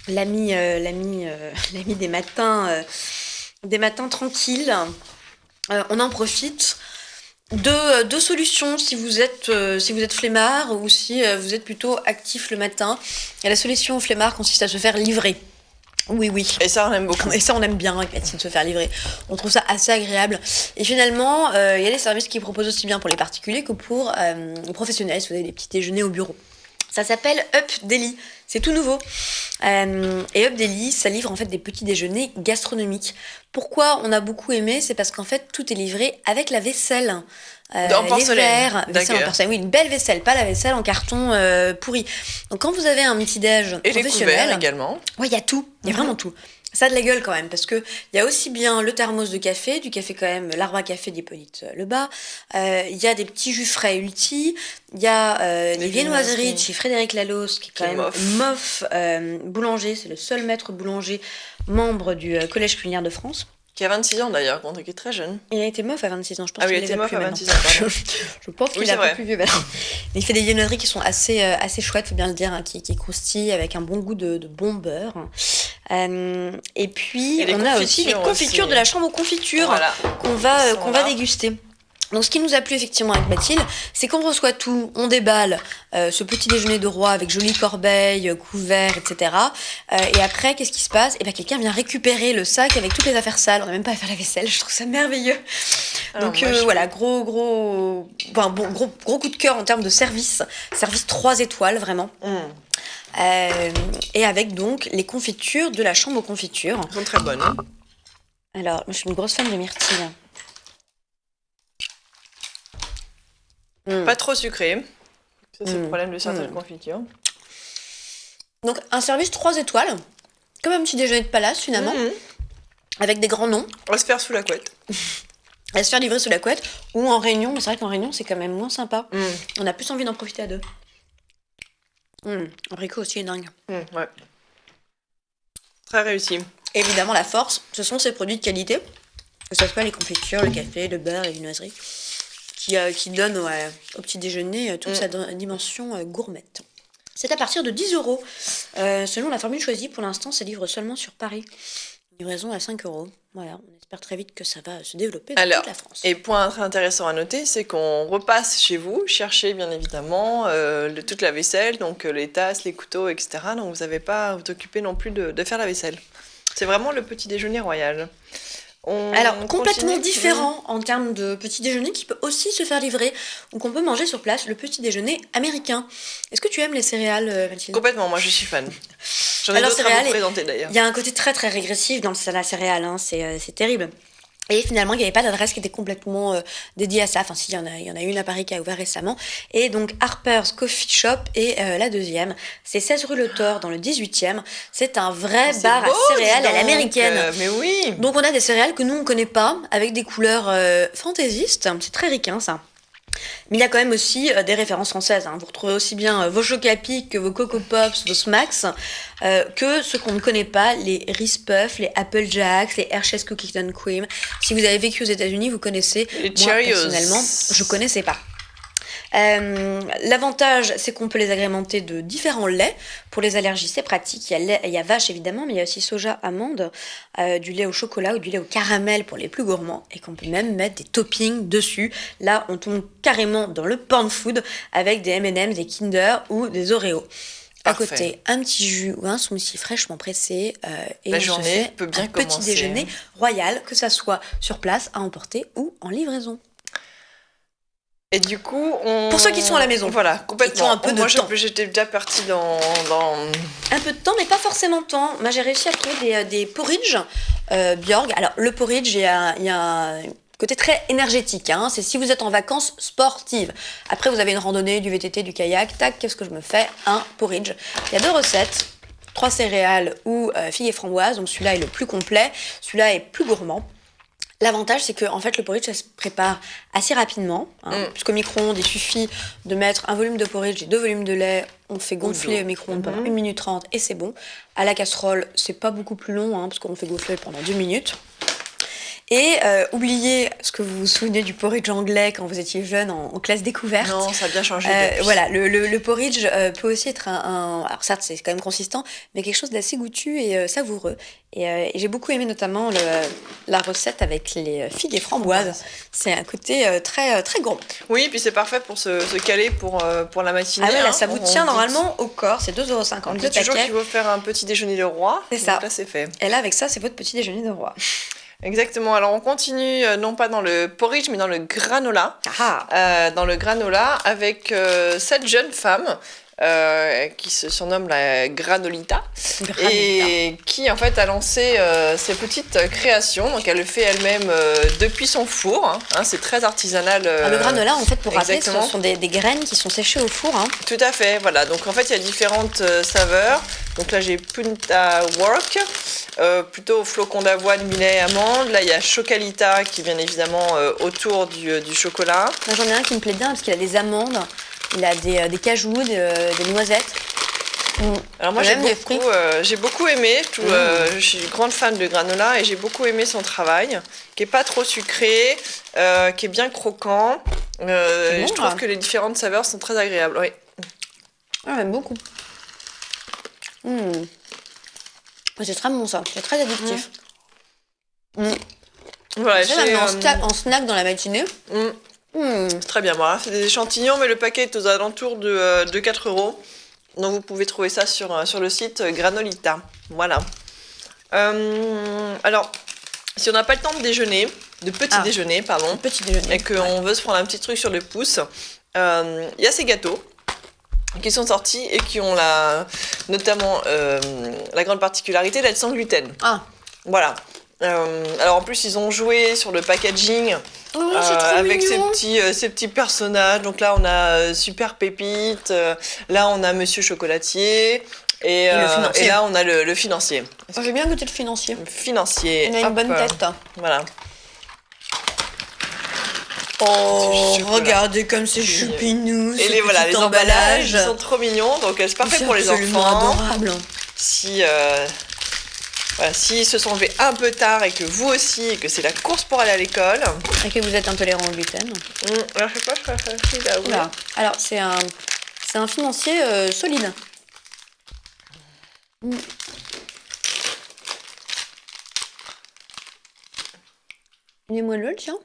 Speaker 2: L'ami des matins tranquilles. On en profite. Deux solutions si vous êtes flemmard ou si vous êtes plutôt actif le matin. Et la solution flemmard consiste à se faire livrer. Oui.
Speaker 1: Et ça, on aime beaucoup.
Speaker 2: Et ça, on aime bien, de se faire livrer. On trouve ça assez agréable. Et finalement, il y a des services qui proposent aussi bien pour les particuliers que pour les professionnels, si vous avez des petits déjeuners au bureau. Ça s'appelle Up Deli. C'est tout nouveau. Et Up Deli, ça livre en fait des petits déjeuners gastronomiques. Pourquoi on a beaucoup aimé? C'est parce qu'en fait, tout est livré avec la vaisselle.
Speaker 1: En porcelaine.
Speaker 2: Vaisselle en porcelaine. Oui, une belle vaisselle, pas la vaisselle en carton pourri. Donc quand vous avez un petit déj
Speaker 1: et
Speaker 2: professionnel...
Speaker 1: les couverts également.
Speaker 2: Oui, il y a tout. Il y a vraiment tout. Ça a de la gueule quand même, parce qu'il y a aussi bien le thermos de café, du café quand même, l'arbre à café d'Hippolyte Lebas, il y a des petits jus frais Ulti, il y a les viennoiseries de chez Frédéric Lalosse, qui est quand même Moff boulanger, c'est le seul maître boulanger membre du Collège culinaire de France.
Speaker 1: Qui a 26 ans d'ailleurs, quand il est très jeune.
Speaker 2: Il a été Moff à 26 ans, je pense
Speaker 1: qu'il
Speaker 2: il
Speaker 1: était Moff à 26 ans,
Speaker 2: je pense qu'il est un peu plus vieux maintenant. Mais il fait des viennoiseries qui sont assez chouettes, faut bien le dire, hein, qui croustillent avec un bon goût de bon beurre. Et puis, on a aussi les confitures de la chambre aux confitures qu'on va déguster. Donc ce qui nous a plu effectivement avec Mathilde, c'est qu'on reçoit tout, on déballe ce petit déjeuner de roi avec jolie corbeille, couvert, etc. Et après, qu'est-ce qui se passe ? Et bien quelqu'un vient récupérer le sac avec toutes les affaires sales, on n'a même pas à faire la vaisselle, je trouve ça merveilleux. Alors, donc voilà, gros coup de cœur en termes de service 3 étoiles vraiment. Et avec donc les confitures de la chambre aux confitures.
Speaker 1: Elles sont très bonnes. Hein.
Speaker 2: Alors, moi je suis une grosse fan de myrtille.
Speaker 1: Pas trop sucré. Ça, c'est le problème de certaines confitures.
Speaker 2: Donc, un service 3 étoiles, comme un petit déjeuner de palace finalement, avec des grands noms.
Speaker 1: On va se faire sous la couette.
Speaker 2: On va se faire livrer sous la couette, ou en réunion, mais c'est vrai qu'en réunion, c'est quand même moins sympa. On a plus envie d'en profiter à deux. Abricot aussi est dingue.
Speaker 1: Ouais. Très réussi.
Speaker 2: Évidemment, la force, ce sont ces produits de qualité, que ce soit les confitures, le café, le beurre, les viennoiseries, qui donnent au petit déjeuner toute sa dimension gourmette. C'est à partir de 10 €. Selon la formule choisie, pour l'instant, ça livre seulement sur Paris. Livraison à 5 €. Voilà, on espère très vite que ça va se développer dans toute la France.
Speaker 1: Et point très intéressant à noter, c'est qu'on repasse chez vous, chercher bien évidemment toute la vaisselle, donc les tasses, les couteaux, etc. Donc vous n'avez pas à vous occuper non plus de faire la vaisselle. C'est vraiment le petit déjeuner royal.
Speaker 2: Alors, complètement différent en termes de petit déjeuner qui peut aussi se faire livrer ou qu'on peut manger sur place, le petit déjeuner américain. Est-ce que tu aimes les céréales, Mathilde ?
Speaker 1: Complètement, moi je suis fan. J'en ai d'autres à vous présenter d'ailleurs.
Speaker 2: Il y a un côté très très régressif dans la céréale, hein, c'est terrible. Et finalement, il n'y avait pas d'adresse qui était complètement dédiée à ça. Enfin, si, il y en a une à Paris qui a ouvert récemment. Et donc, Harper's Coffee Shop est la deuxième. C'est 16 rue Le Thor, dans le 18e. C'est un vrai bar à céréales à l'américaine.
Speaker 1: Mais oui.
Speaker 2: Donc, on a des céréales que nous, on ne connaît pas, avec des couleurs fantaisistes. C'est très ricain, ça. Mais il y a quand même aussi des références françaises. Hein. Vous retrouvez aussi bien vos Chocapic que vos Coco Pops, vos Smacks, que ceux qu'on ne connaît pas, les Reese Puffs, les Apple Jacks, les Hershey's Cookies and Cream. Si vous avez vécu aux États-Unis, vous connaissez.
Speaker 1: Les
Speaker 2: Moi,
Speaker 1: Cheerios.
Speaker 2: personnellement, je ne connaissais pas. L'avantage, c'est qu'on peut les agrémenter de différents laits. Pour les allergies, c'est pratique. Il y a vache, évidemment, mais il y a aussi soja, amande, du lait au chocolat ou du lait au caramel pour les plus gourmands, et qu'on peut même mettre des toppings dessus. Là, on tombe carrément dans le porn food avec des M&M's, des Kinder ou des Oreos. À côté, un petit jus ou un smoothie fraîchement pressé, et
Speaker 1: la
Speaker 2: on
Speaker 1: journée
Speaker 2: se fait
Speaker 1: peut bien
Speaker 2: un petit déjeuner royal, que ça soit sur place, à emporter ou en livraison.
Speaker 1: Et du coup,
Speaker 2: pour ceux qui sont à la maison,
Speaker 1: voilà, complètement.
Speaker 2: Un peu de temps.
Speaker 1: J'étais déjà partie dans
Speaker 2: un peu de temps, mais pas forcément de temps. Moi, j'ai réussi à trouver des porridge Bjorg. Alors, le porridge, il y a un côté très énergétique. Hein. C'est si vous êtes en vacances sportives. Après, vous avez une randonnée, du VTT, du kayak. Tac, qu'est-ce que je me fais ? Un porridge. Il y a 2 recettes. 3 céréales ou figues et framboises. Donc, celui-là est le plus complet. Celui-là est plus gourmand. L'avantage, c'est que en fait, le porridge, ça se prépare assez rapidement. Hein, puisqu'au micro-ondes, il suffit de mettre un volume de porridge et 2 volumes de lait. On fait gonfler au micro-ondes pendant 1 minute 30 et c'est bon. À la casserole, c'est pas beaucoup plus long, hein, parce qu'on fait gonfler pendant 2 minutes. Et oubliez ce que vous vous souvenez du porridge anglais quand vous étiez jeune en classe découverte.
Speaker 1: Non, ça a bien changé.
Speaker 2: Voilà, le porridge peut aussi être alors certes, c'est quand même consistant, mais quelque chose d'assez goûtu et savoureux. Et j'ai beaucoup aimé notamment la recette avec les figues et framboises. C'est un côté très, très gourmand.
Speaker 1: Oui, puis c'est parfait pour se caler pour la matinée.
Speaker 2: Ah ouais, là, ça vous tient normalement au corps. C'est 2,50 €.
Speaker 1: On dit toujours qu'il faut faire un petit déjeuner de roi.
Speaker 2: C'est ça.
Speaker 1: Donc là, c'est fait.
Speaker 2: Et là, avec ça, c'est votre petit déjeuner de roi.
Speaker 1: Exactement. Alors, on continue, non pas dans le porridge, mais dans le granola. Dans le granola, avec 7 jeunes femmes qui se surnomme la Granolita et qui en fait a lancé ses petites créations. Donc elle le fait elle-même depuis son four. C'est très artisanal.
Speaker 2: Le granola, en fait, pour rappeler, ce
Speaker 1: exactement.
Speaker 2: sont des graines qui sont séchées au four.
Speaker 1: Tout à fait, voilà. Donc en fait, il y a différentes saveurs. Donc là, j'ai Punta Work, plutôt flocon d'avoine, millet et amande. Là, il y a Chocalita qui est bien évidemment autour du chocolat.
Speaker 2: Moi, j'en ai un qui me plaît bien parce qu'il a des amandes, il a des cajous, des noisettes.
Speaker 1: Alors moi, j'ai beaucoup aimé. Je suis une grande fan de granola et j'ai beaucoup aimé son travail, qui est pas trop sucré, qui est bien croquant. Je trouve que les différentes saveurs sont très agréables. Oui.
Speaker 2: J'aime beaucoup. C'est très bon ça, c'est très addictif.
Speaker 1: Voilà,
Speaker 2: en snack dans la matinée.
Speaker 1: C'est très bien. Voilà, c'est des échantillons, mais le paquet est aux alentours de 4 €. Donc vous pouvez trouver ça sur le site Granolita. Voilà. Alors, si on n'a pas le temps de déjeuner, petit déjeuner, et qu'on veut se prendre un petit truc sur le pouce, il y a ces gâteaux qui sont sortis et qui ont notamment la grande particularité d'être sans gluten. Voilà. Alors en plus ils ont joué sur le packaging avec ces petits personnages. Donc là on a Super Pépite, là on a Monsieur Chocolatier et là on a le financier.
Speaker 2: J'ai bien goûté le financier.
Speaker 1: Financier.
Speaker 2: On a une bonne tête.
Speaker 1: Voilà.
Speaker 2: Oh, regardez comme c'est choupinou.
Speaker 1: Et les emballages ils sont trop mignons, donc c'est parfait pour les enfants.
Speaker 2: Adorable.
Speaker 1: S'ils se sont levés un peu tard et que vous aussi, et que c'est la course pour aller à l'école.
Speaker 2: Et que vous êtes intolérant au gluten.
Speaker 1: Alors, je sais pas, je serais facile à ouvrir.
Speaker 2: Alors, c'est un financier solide. Il est moelleux, le tien.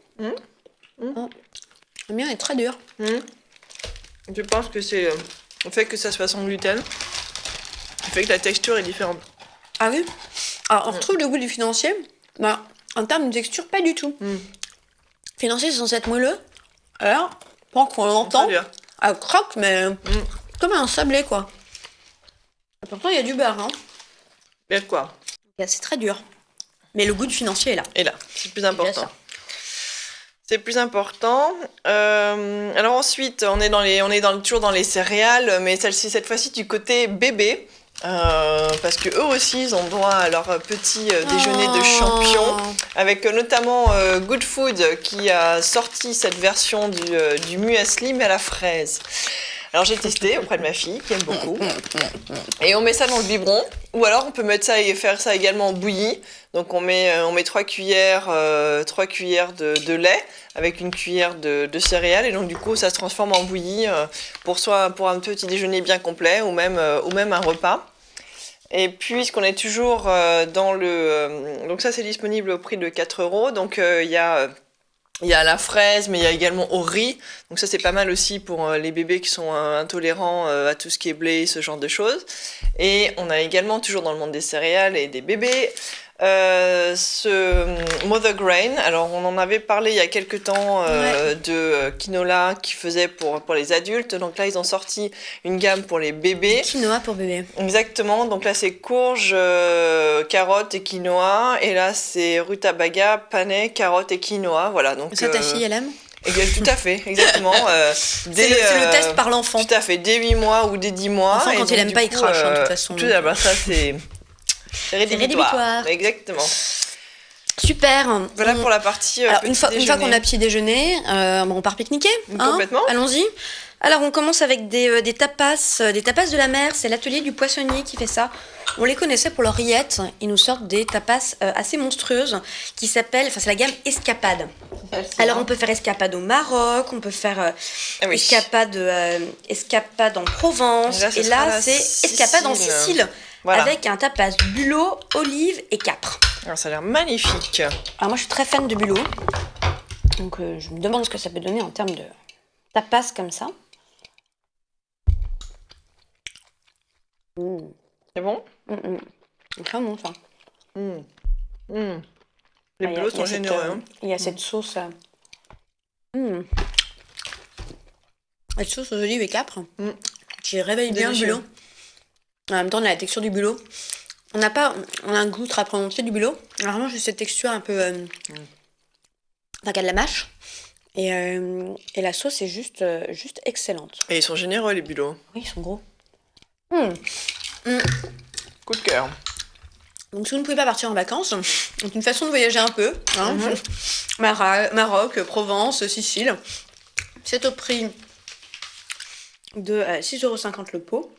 Speaker 2: Le mien est très dur.
Speaker 1: Je pense que c'est le fait que ça soit sans gluten, le fait que la texture est différente.
Speaker 2: Ah oui. Alors, on retrouve le goût du financier, en termes de texture, pas du tout. Financier, c'est censé être moelleux. Alors, pendant qu'on l'entend, elle croque, mais comme un sablé, quoi. Et pourtant, il y a du beurre.
Speaker 1: Il y a de quoi.
Speaker 2: C'est très dur. Mais le goût du financier est là.
Speaker 1: Et là, c'est plus important. C'est plus important. Alors ensuite, on est toujours dans les céréales, mais cette fois-ci du côté bébé. Parce que eux aussi ils ont droit à leur petit déjeuner de champion, avec notamment Good Food qui a sorti cette version du muesli mais à la fraise. Alors j'ai testé auprès de ma fille qui aime beaucoup, et on met ça dans le biberon, ou alors on peut mettre ça et faire ça également bouilli. Donc on met 3 cuillères de lait avec une cuillère de céréales, et donc du coup ça se transforme en bouilli pour un petit déjeuner bien complet ou même un repas. Et puisqu'on est toujours dans donc ça c'est disponible au prix de 4 €. Donc il y a la fraise, mais il y a également au riz. Donc ça c'est pas mal aussi pour les bébés qui sont intolérants à tout ce qui est blé, ce genre de choses. Et on a également, toujours dans le monde des céréales et des bébés, ce Mother Grain. Alors on en avait parlé il y a quelques temps de quinoa qui faisait pour les adultes. Donc là ils ont sorti une gamme pour les bébés.
Speaker 2: Quinoa pour bébé.
Speaker 1: Exactement. Donc là c'est courge, carottes et quinoa. Et là c'est rutabaga, panais, carottes et quinoa. Voilà. Donc
Speaker 2: ça ta fille elle aime?
Speaker 1: Tout à fait, exactement.
Speaker 2: C'est le test par l'enfant.
Speaker 1: Tout à fait, dès 8 mois ou dès 10 mois.
Speaker 2: L'enfant, quand il aime pas, il crache, de toute façon.
Speaker 1: Tout d'abord, ça c'est rédhibitoire. Exactement.
Speaker 2: Super.
Speaker 1: Voilà pour la partie
Speaker 2: Alors, une fois qu'on a petit déjeuner, on part pique-niquer.
Speaker 1: Complètement.
Speaker 2: Allons-y. Alors, on commence avec des tapas de la mer. C'est l'atelier du poissonnier qui fait ça. On les connaissait pour leurs rillettes. Ils nous sortent des tapas assez monstrueuses qui s'appellent, c'est la gamme Escapade. Alors, on peut faire escapade au Maroc, on peut faire escapade en Provence. Et là, c'est escapade en Sicile. Voilà. Avec un tapas bulot, olive et capre.
Speaker 1: Alors, ça a l'air magnifique.
Speaker 2: Alors, moi, je suis très fan de bulot. Donc, je me demande ce que ça peut donner en termes de tapas comme ça.
Speaker 1: C'est bon?
Speaker 2: C'est très bon, ça.
Speaker 1: Les bulots sont généreux.
Speaker 2: Il y a cette sauce... Cette sauce aux olives et capre. qui réveille bien le
Speaker 1: Délicieux.
Speaker 2: bulot. En même temps, on a la texture du bulot. On a un goût très prononcé du bulot. Alors, vraiment, juste cette texture un peu... Enfin, qu'à de la mâche. Et la sauce est juste excellente.
Speaker 1: Et ils sont généreux, les bulots.
Speaker 2: Oui, ils sont gros.
Speaker 1: Coup de cœur.
Speaker 2: Donc, si vous ne pouvez pas partir en vacances, c'est une façon de voyager un peu. Hein. Maroc, Provence, Sicile. C'est au prix de 6,50 € le pot.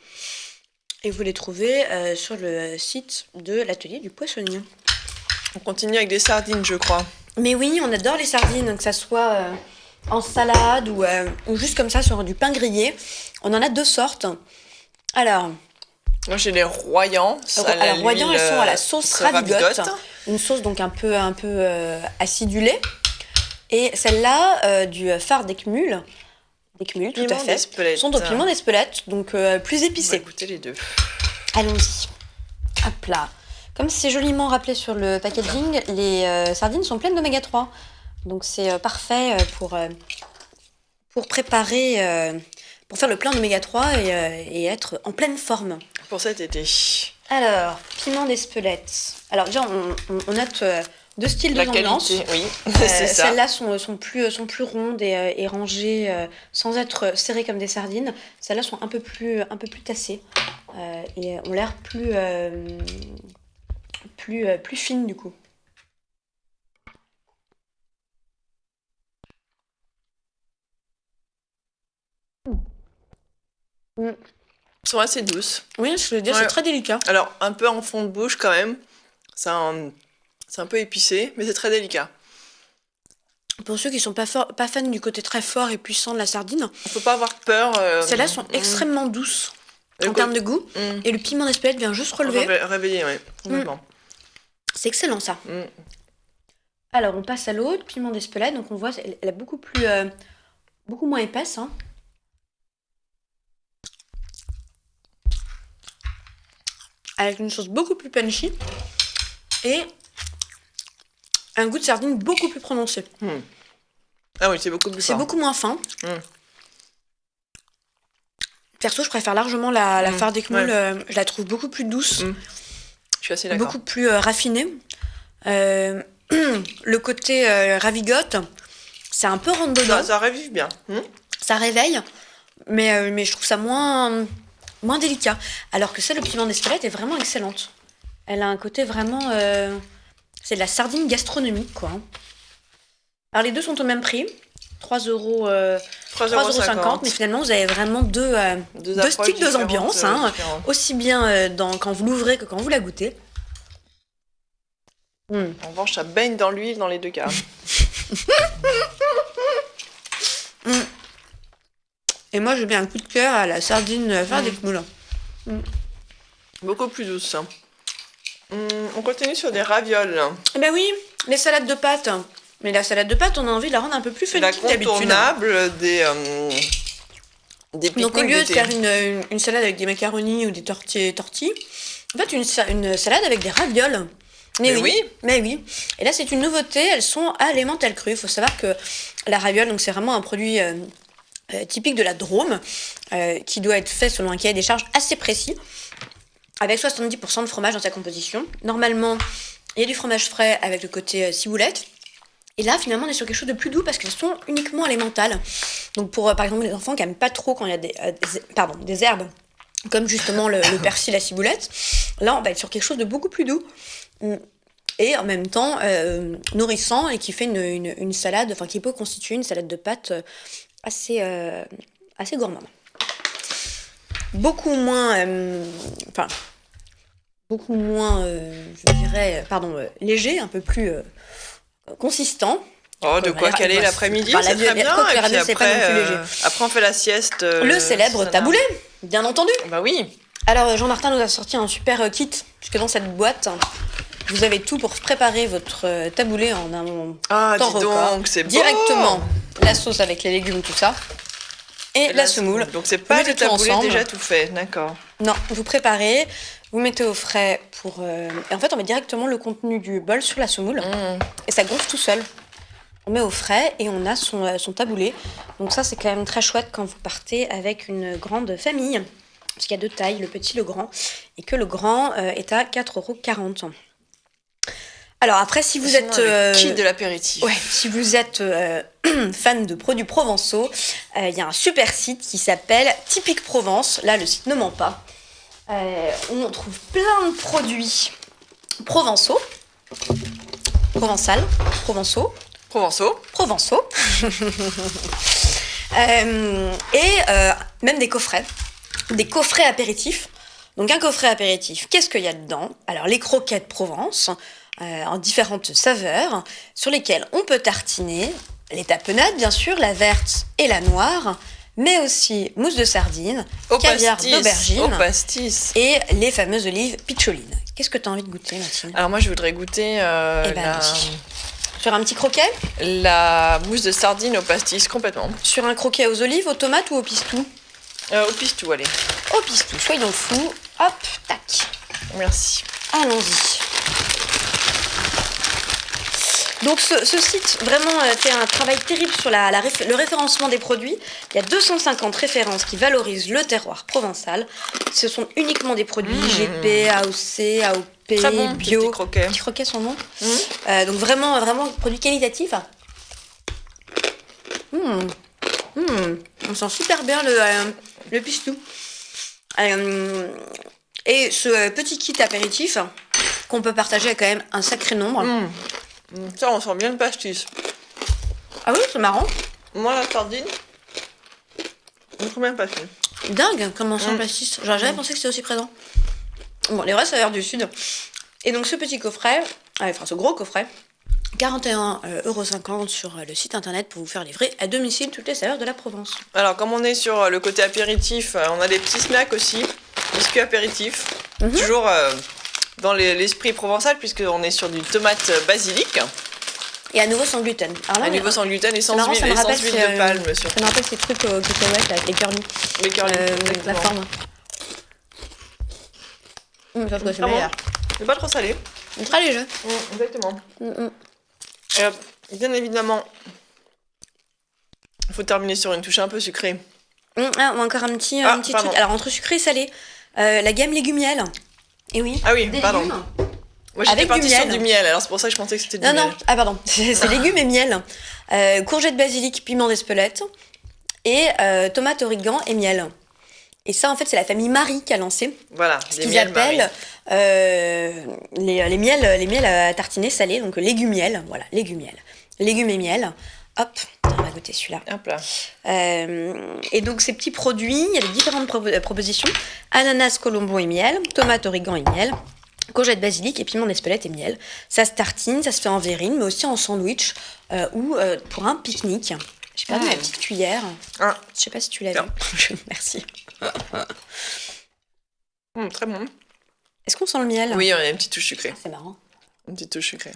Speaker 2: Et vous les trouvez sur le site de l'atelier du poissonnier.
Speaker 1: On continue avec des sardines, je crois.
Speaker 2: Mais oui, on adore les sardines, que ça soit en salade ou juste comme ça sur du pain grillé. On en a 2 sortes. Alors,
Speaker 1: Moi, j'ai les royans.
Speaker 2: alors royans, elles sont à la sauce ravigote. Une sauce donc un peu acidulée. Et celle-là, du phare d'Eckmühl. D'Eckmühl, tout à fait. Sont au piment d'Espelette, donc plus
Speaker 1: On va
Speaker 2: épicé.
Speaker 1: goûter les deux.
Speaker 2: Allons-y. Hop là. Comme c'est joliment rappelé sur le packaging, les sardines sont pleines d'oméga 3. Donc c'est parfait pour préparer, pour faire le plein d'oméga 3 et être en pleine forme.
Speaker 1: Pour cet été.
Speaker 2: Alors, piment d'Espelette. Alors déjà, on note 2 styles de
Speaker 1: La
Speaker 2: l'ambiance.
Speaker 1: qualité, oui, c'est ça.
Speaker 2: Celles-là sont plus rondes et rangées sans être serrées comme des sardines. Celles-là sont un peu plus tassées et ont l'air plus fines du coup.
Speaker 1: Elles sont assez douces.
Speaker 2: Oui, je veux dire,
Speaker 1: Ouais.
Speaker 2: c'est très délicat.
Speaker 1: Alors, un peu en fond de bouche quand même. C'est un peu épicé, mais c'est très délicat.
Speaker 2: Pour ceux qui sont pas fans du côté très fort et puissant de la sardine,
Speaker 1: Il faut pas avoir peur.
Speaker 2: celles-là sont extrêmement douces en termes de goût. Et le piment d'Espelette vient juste relever.
Speaker 1: Réveiller, oui, complètement.
Speaker 2: C'est excellent ça. Alors, on passe à l'autre, piment d'Espelette. Donc, on voit, elle est beaucoup moins épaisse. Hein. Avec une sauce beaucoup plus punchy. Et un goût de sardine beaucoup plus prononcé.
Speaker 1: Ah oui, c'est beaucoup plus
Speaker 2: C'est
Speaker 1: fort.
Speaker 2: beaucoup moins fin. Perso, je préfère largement la phare d'Eckmühl. Je la trouve beaucoup plus douce.
Speaker 1: Je suis assez d'accord.
Speaker 2: Beaucoup plus raffinée. Le côté ravigote, c'est un peu rentre dedans.
Speaker 1: Ça révive bien.
Speaker 2: Ça réveille, mais je trouve ça moins délicat. Alors que celle au piment d'Espelette est vraiment excellente. Elle a un côté vraiment... c'est de la sardine gastronomique, quoi. Alors, les deux sont au même prix. 3,50 €, mais finalement, vous avez vraiment deux styles, deux ambiances. Hein, aussi bien quand vous l'ouvrez que quand vous la goûtez.
Speaker 1: En revanche, ça baigne dans l'huile dans les deux cas.
Speaker 2: Et moi, j'ai bien un coup de cœur à la sardine phare d'Eckmühl.
Speaker 1: Beaucoup plus douce. On continue sur des ravioles.
Speaker 2: Eh ben oui, les salades de pâtes. Mais la salade de pâtes, on a envie de la rendre un peu plus funky que d'habitude.
Speaker 1: L'incontournable des
Speaker 2: Donc au lieu de faire une salade avec des macaronis ou des tortillas, en fait une salade avec des ravioles. Mais oui. Et là c'est une nouveauté, elles sont à l'emmental cru. Il faut savoir que la raviole, donc c'est vraiment un produit typique de la Drôme, qui doit être fait selon un cahier des charges assez précis, avec 70% de fromage dans sa composition. Normalement, il y a du fromage frais avec le côté ciboulette. Et là, finalement, on est sur quelque chose de plus doux parce qu'elles sont uniquement à l'emmental. Donc, pour, par exemple, les enfants qui n'aiment pas trop quand il y a des herbes, comme justement le persil, la ciboulette, là, on va être sur quelque chose de beaucoup plus doux. Et en même temps, nourrissant et qui fait une salade, enfin, qui peut constituer une salade de pâtes assez gourmande. Beaucoup moins, je dirais, léger, un peu plus... consistant.
Speaker 1: Oh, de quoi caler l'après-midi, c'est très bien. Et puis après, on fait la sieste.
Speaker 2: Le célèbre taboulé, bien entendu.
Speaker 1: Bah oui.
Speaker 2: Alors, Jean-Martin nous a sorti un super kit, puisque dans cette boîte, vous avez tout pour préparer votre taboulé en un temps record.
Speaker 1: Donc, c'est bon.
Speaker 2: Directement, la sauce avec les légumes, tout ça. Et la semoule.
Speaker 1: Donc, c'est pas le taboulé déjà tout fait, d'accord.
Speaker 2: Non, vous préparez, vous mettez au frais pour... Et en fait, on met directement le contenu du bol sur la semoule. Et ça gonfle tout seul. On met au frais et on a son taboulé. Donc ça, c'est quand même très chouette quand vous partez avec une grande famille. Parce qu'il y a 2 tailles, le petit, le grand. Et que le grand est à 4,40 €. Alors après, si vous êtes...
Speaker 1: le kit de l'apéritif.
Speaker 2: Ouais, si vous êtes fan de produits provençaux, il y a un super site qui s'appelle Typique Provence. Là, le site ne ment pas. On trouve plein de produits provençaux, provençaux. Et même des coffrets apéritifs. Donc un coffret apéritif, qu'est-ce qu'il y a dedans? Alors les croquettes Provence, en différentes saveurs, sur lesquelles on peut tartiner les tapenades, bien sûr, la verte et la noire, mais aussi mousse de sardine, caviar d'aubergine
Speaker 1: au pastis.
Speaker 2: et les fameuses olives pitcholine. Qu'est-ce que tu as envie de goûter, Mathilde?
Speaker 1: Alors moi, je voudrais goûter
Speaker 2: Sur un petit croquet?
Speaker 1: la mousse de sardine au pastis, complètement.
Speaker 2: Sur un croquet aux olives, aux tomates ou au pistou?
Speaker 1: Au pistou, allez.
Speaker 2: Au pistou, soyons fous. Hop, tac.
Speaker 1: Merci.
Speaker 2: Allons-y. Donc ce site vraiment fait un travail terrible sur le référencement des produits. Il y a 250 références qui valorisent le terroir provençal. Ce sont uniquement des produits GP, AOC, AOP,
Speaker 1: Très bon,
Speaker 2: bio.
Speaker 1: petits croquets.
Speaker 2: Petits croquets sont bons. Donc vraiment produits qualitatifs. On sent super bien le pistou. Et ce petit kit apéritif qu'on peut partager à quand même un sacré nombre.
Speaker 1: Ça, on sent bien le pastis.
Speaker 2: Ah oui, c'est marrant.
Speaker 1: Moi, la sardine, on trouve bien le pastis.
Speaker 2: Dingue, comment on sent le pastis. J'aurais jamais pensé que c'était aussi présent. Bon, les vraies saveurs du Sud. Et donc ce petit coffret, ce gros coffret, 41,50 € sur le site internet pour vous faire livrer à domicile toutes les saveurs de la Provence.
Speaker 1: Alors, comme on est sur le côté apéritif, on a des petits snacks aussi, biscuits apéritifs, toujours dans l'esprit provençal, puisqu'on est sur du tomate basilic.
Speaker 2: Et à nouveau sans gluten. Alors là,
Speaker 1: À nouveau sans gluten et sans
Speaker 2: marrant,
Speaker 1: huile,
Speaker 2: ça me rappelle
Speaker 1: de palme, monsieur.
Speaker 2: Ça me rappelle ces trucs aux cacahuètes avec les curly.
Speaker 1: Les curly,
Speaker 2: La
Speaker 1: exactement.
Speaker 2: forme. Sauf que c'est
Speaker 1: Ah bon,
Speaker 2: meilleur.
Speaker 1: c'est pas trop salé.
Speaker 2: Très léger.
Speaker 1: Exactement. Et bien évidemment, il faut terminer sur une touche un peu sucrée.
Speaker 2: Encore un petit truc. Alors entre sucré et salé, la gamme légumiel. Et oui.
Speaker 1: Ah oui,
Speaker 2: des
Speaker 1: pardon.
Speaker 2: légumes.
Speaker 1: Moi, j'étais
Speaker 2: Avec
Speaker 1: partie
Speaker 2: du
Speaker 1: sur
Speaker 2: miel.
Speaker 1: du miel, alors c'est pour ça que je pensais que c'était du miel.
Speaker 2: Non, pardon. C'est légumes et miel. Courgettes basilic, piment d'Espelette. Et tomates, origan et miel. Et ça, en fait, c'est la famille Marie qui a lancé.
Speaker 1: Voilà,
Speaker 2: Ce
Speaker 1: des
Speaker 2: qu'ils
Speaker 1: miels
Speaker 2: appellent les miels à tartiner salés, donc légumiel. Voilà, légumiel. Légumes et miel. Hop, on va goûter celui-là.
Speaker 1: Hop là.
Speaker 2: Et donc, ces petits produits, il y a des différentes propositions. Ananas, colombo et miel, tomates, origan et miel, courgettes basilic et piment d'Espelette et miel. Ça se tartine, ça se fait en verrine, mais aussi en sandwich ou pour un pique-nique. J'ai perdu ma petite cuillère. Je sais pas si tu l'as vu. Merci.
Speaker 1: Très bon.
Speaker 2: Est-ce qu'on sent le miel?
Speaker 1: Oui, on a une petite touche sucrée.
Speaker 2: C'est marrant.
Speaker 1: Une petite touche sucrée.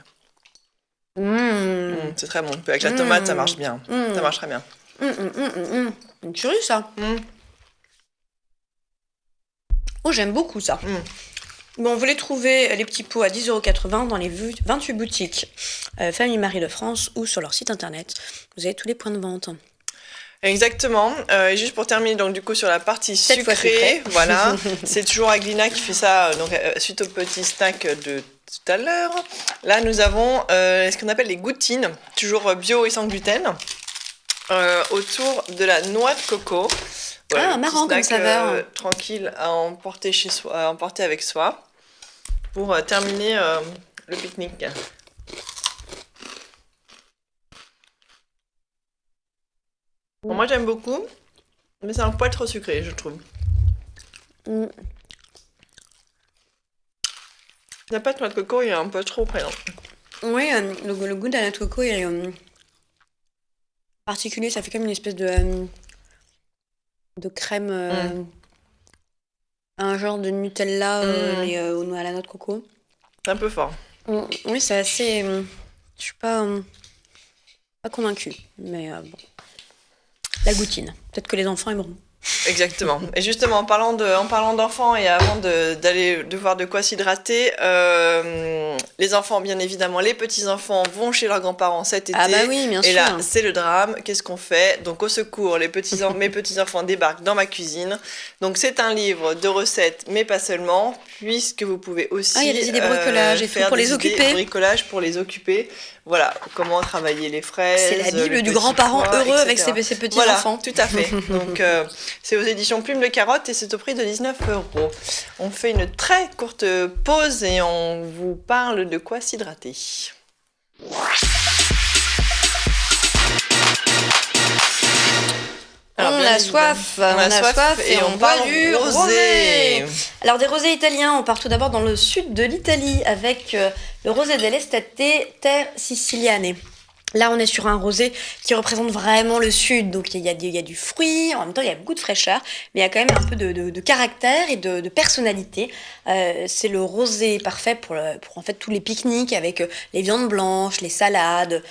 Speaker 1: C'est très bon. Puis avec la tomate, ça marche bien. Ça marche très bien.
Speaker 2: Une tuerie, ça. Oh, j'aime beaucoup ça. Bon, vous les trouvez, les petits pots, à 10,80 € dans les 28 boutiques Famille Marie de France ou sur leur site internet. Vous avez tous les points de vente.
Speaker 1: Exactement. Et juste pour terminer, donc du coup sur la partie
Speaker 2: Cette fois
Speaker 1: sucrée, voilà, c'est toujours Aglina qui fait ça. Donc suite au petit snack de tout à l'heure, là nous avons ce qu'on appelle les goutines, toujours bio et sans gluten, autour de la noix de coco. Voilà, le
Speaker 2: marrant
Speaker 1: petit
Speaker 2: comme
Speaker 1: snack,
Speaker 2: saveur.
Speaker 1: tranquille à emporter chez soi, à emporter avec soi, pour terminer le pique-nique. Bon, moi j'aime beaucoup, mais c'est un poil trop sucré, je trouve. La pâte noix de coco il est un peu trop présent.
Speaker 2: Oui, le goût de la noix de coco est particulier. Ça fait comme une espèce de crème, un genre de Nutella mais à la noix de coco.
Speaker 1: C'est un peu fort.
Speaker 2: Oui, c'est assez... je suis pas convaincue, mais bon. La goutine. Peut-être que les enfants aimeront.
Speaker 1: Exactement. Et justement, en parlant d'enfants et avant de voir de quoi s'hydrater, les enfants, bien évidemment, les petits-enfants vont chez leurs grands-parents cet été.
Speaker 2: Ah bah oui, bien sûr.
Speaker 1: Et là, c'est le drame. Qu'est-ce qu'on fait? Donc, au secours, mes petits-enfants débarquent dans ma cuisine. Donc, c'est un livre de recettes, mais pas seulement, puisque vous pouvez aussi...
Speaker 2: il y a des idées bricolage et tout pour les occuper.
Speaker 1: Bricolage pour les occuper. Voilà, comment travailler les fraises.
Speaker 2: C'est la Bible du grand-parent heureux avec ses petits-enfants.
Speaker 1: Voilà, tout à fait. Donc, c'est aux éditions Plume de Carotte et c'est au prix de 19 €. On fait une très courte pause et on vous parle de quoi s'hydrater. Alors,
Speaker 2: on a soif et on boit du rosé. Alors des rosés italiens, on part tout d'abord dans le sud de l'Italie avec le rosé dell'Estate Terre Siciliane. Là, on est sur un rosé qui représente vraiment le sud, donc il y a du fruit, en même temps il y a beaucoup de fraîcheur, mais il y a quand même un peu de caractère et de personnalité. C'est le rosé parfait pour en fait tous les pique-niques avec les viandes blanches, les salades.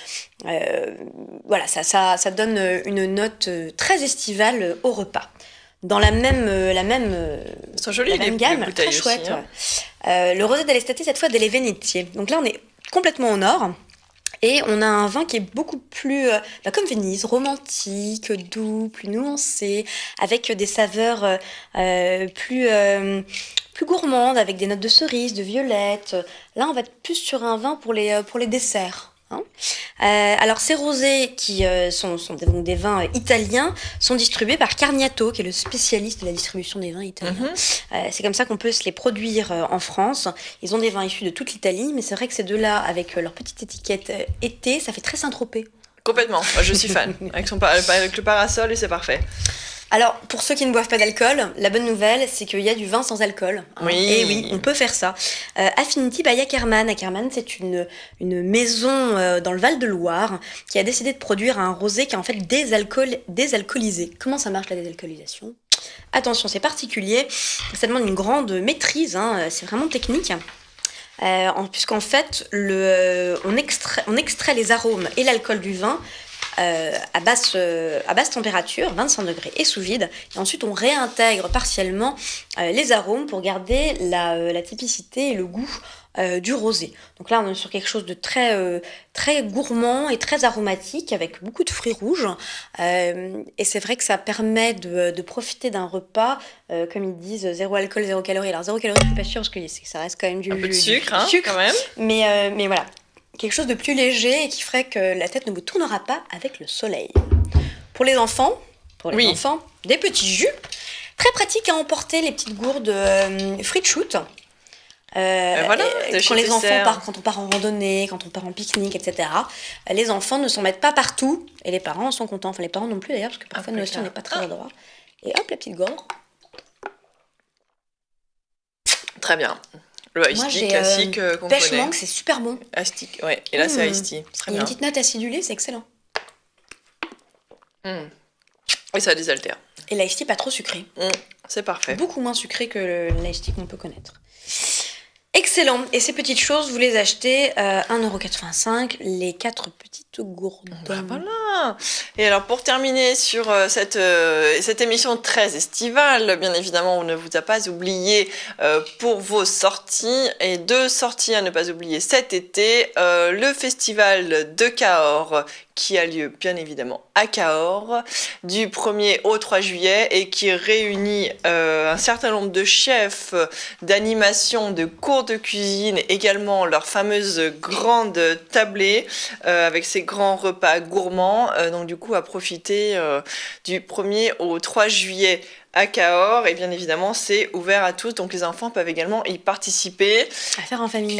Speaker 2: Voilà, ça donne une note très estivale au repas. Dans la même
Speaker 1: sont jolies, les
Speaker 2: gamme,
Speaker 1: bouteilles
Speaker 2: très chouette.
Speaker 1: aussi, hein.
Speaker 2: Ouais. Le rosé dell'Estate, cette fois delle Venetie. Donc là, on est complètement au nord. Et on a un vin qui est beaucoup plus, comme Venise, romantique, doux, plus nuancé, avec des saveurs plus gourmandes, avec des notes de cerise, de violette. Là, on va être plus sur un vin pour les desserts. Hein. Alors ces rosés qui sont donc des vins italiens sont distribués par Carniato qui est le spécialiste de la distribution des vins italiens. C'est comme ça qu'on peut se les produire en France. Ils ont des vins issus de toute l'Italie, mais c'est vrai que ces deux-là avec leur petite étiquette été, ça fait très Saint-Tropez.
Speaker 1: Complètement, je suis fan. Avec le parasol et c'est parfait.
Speaker 2: Alors, pour ceux qui ne boivent pas d'alcool, la bonne nouvelle, c'est qu'il y a du vin sans alcool. Hein.
Speaker 1: Oui.
Speaker 2: Et oui, on peut faire ça. Affinity by Ackerman. Ackerman, c'est une maison dans le Val-de-Loire qui a décidé de produire un rosé qui est en fait désalcoolisé. Comment ça marche la désalcoolisation ? Attention, c'est particulier. Ça demande une grande maîtrise. Hein. C'est vraiment technique. Puisqu'en fait, on extrait les arômes et l'alcool du vin à basse température, 25 degrés et sous vide, et ensuite on réintègre partiellement les arômes pour garder la typicité et le goût du rosé. Donc là on est sur quelque chose de très gourmand et très aromatique avec beaucoup de fruits rouges, et c'est vrai que ça permet de profiter d'un repas, comme ils disent, 0 alcool, 0 calories. Alors 0 calories je suis pas sûre parce que ça reste quand même un
Speaker 1: peu de sucre,
Speaker 2: sucre
Speaker 1: quand même.
Speaker 2: Mais voilà. Quelque chose de plus léger et qui ferait que la tête ne vous tournera pas avec le soleil. Pour les enfants, des petits jus. Très pratique à emporter, les petites gourdes fruits de shoot. Quand les enfants partent, quand on part en randonnée, quand on part en pique-nique, etc. Les enfants ne s'en mettent pas partout et les parents en sont contents. Enfin, les parents non plus d'ailleurs, parce que parfois nous aussi on n'est pas très adroits. Et hop, la petite gourde.
Speaker 1: Très bien. Le iced tea classique qu'on
Speaker 2: pêche
Speaker 1: connaît.
Speaker 2: mangue, c'est super bon.
Speaker 1: Iced tea, ouais. Et là, c'est iced tea. Très
Speaker 2: Il y a
Speaker 1: bien.
Speaker 2: une petite note acidulée, c'est excellent.
Speaker 1: Et ça désaltère.
Speaker 2: Et l'iced tea pas trop sucré.
Speaker 1: C'est parfait.
Speaker 2: Beaucoup moins sucré que l'iced tea qu'on peut connaître. Excellent. Et ces petites choses, vous les achetez 1,85 €, les 4 petites gourdes.
Speaker 1: Voilà. Et alors, pour terminer sur cette émission très estivale, bien évidemment, on ne vous a pas oublié pour vos sorties. Et 2 sorties à ne pas oublier cet été. Le festival de Cahors, qui a lieu bien évidemment à Cahors, du 1er au 3 juillet, et qui réunit un certain nombre de chefs d'animation, de cours de cuisine, également leur fameuse grande tablée avec ces grands repas gourmands. Donc du coup, à profiter du 1er au 3 juillet à Cahors, et bien évidemment c'est ouvert à tous, donc les enfants peuvent également y participer.
Speaker 2: À faire en famille.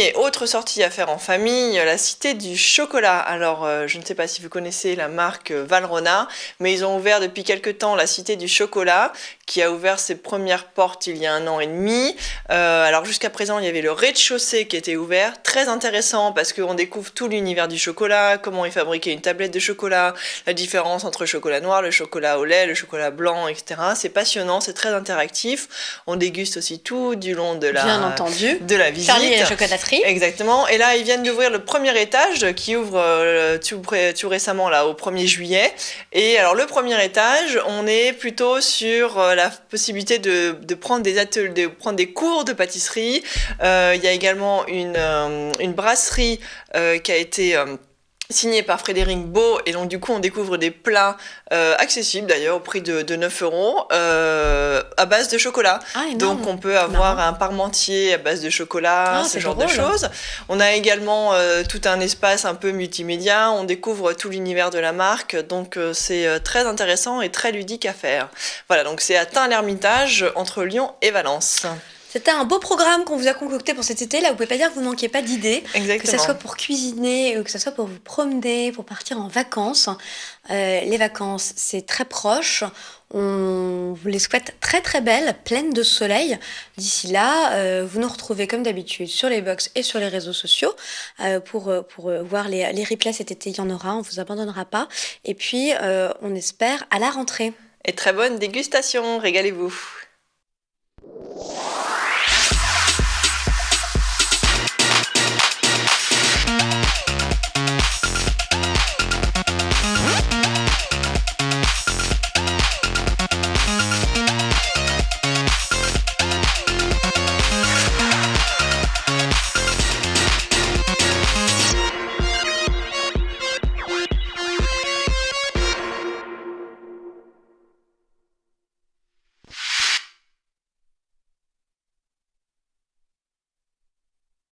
Speaker 1: Et autre sortie à faire en famille, la Cité du Chocolat. Alors je ne sais pas si vous connaissez la marque Valrhona, mais ils ont ouvert depuis quelques temps la Cité du Chocolat, qui a ouvert ses premières portes il y a 1 an et demi. Alors jusqu'à présent il y avait le rez-de-chaussée qui était ouvert, très intéressant parce qu'on découvre tout l'univers du chocolat, comment est fabriquée une tablette de chocolat, la différence entre le chocolat noir, le chocolat au lait, le chocolat blanc, clients, etc. C'est passionnant, c'est très interactif. On déguste aussi tout du long de
Speaker 2: Bien entendu.
Speaker 1: de la visite.
Speaker 2: Charlie et la chocolaterie.
Speaker 1: Exactement. Et là, ils viennent d'ouvrir le premier étage qui ouvre tout récemment, là, au 1er juillet. Et alors, le premier étage, on est plutôt sur la possibilité de prendre des ateliers, de prendre des cours de pâtisserie. Il y a également une brasserie qui a été signé par Frédéric Beau, et donc du coup on découvre des plats accessibles d'ailleurs au prix de 9 € à base de chocolat. Donc on peut avoir un parmentier à base de chocolat, ce genre de choses. On a également tout un espace un peu multimédia, on découvre tout l'univers de la marque, donc c'est très intéressant et très ludique à faire. Voilà, donc c'est à Tain-l'Hermitage entre Lyon et Valence.
Speaker 2: C'était un beau programme qu'on vous a concocté pour cet été. Là, vous pouvez pas dire que vous manquiez pas d'idées.
Speaker 1: Exactement.
Speaker 2: Que ça soit pour cuisiner, que ça soit pour vous promener, pour partir en vacances. Les vacances, c'est très proche. On vous les souhaite très très belles, pleines de soleil. D'ici là, vous nous retrouvez comme d'habitude sur les box et sur les réseaux sociaux pour voir les replays cet été. Il y en aura, on vous abandonnera pas. Et puis, on espère à la rentrée.
Speaker 1: Et très bonne dégustation, régalez-vous.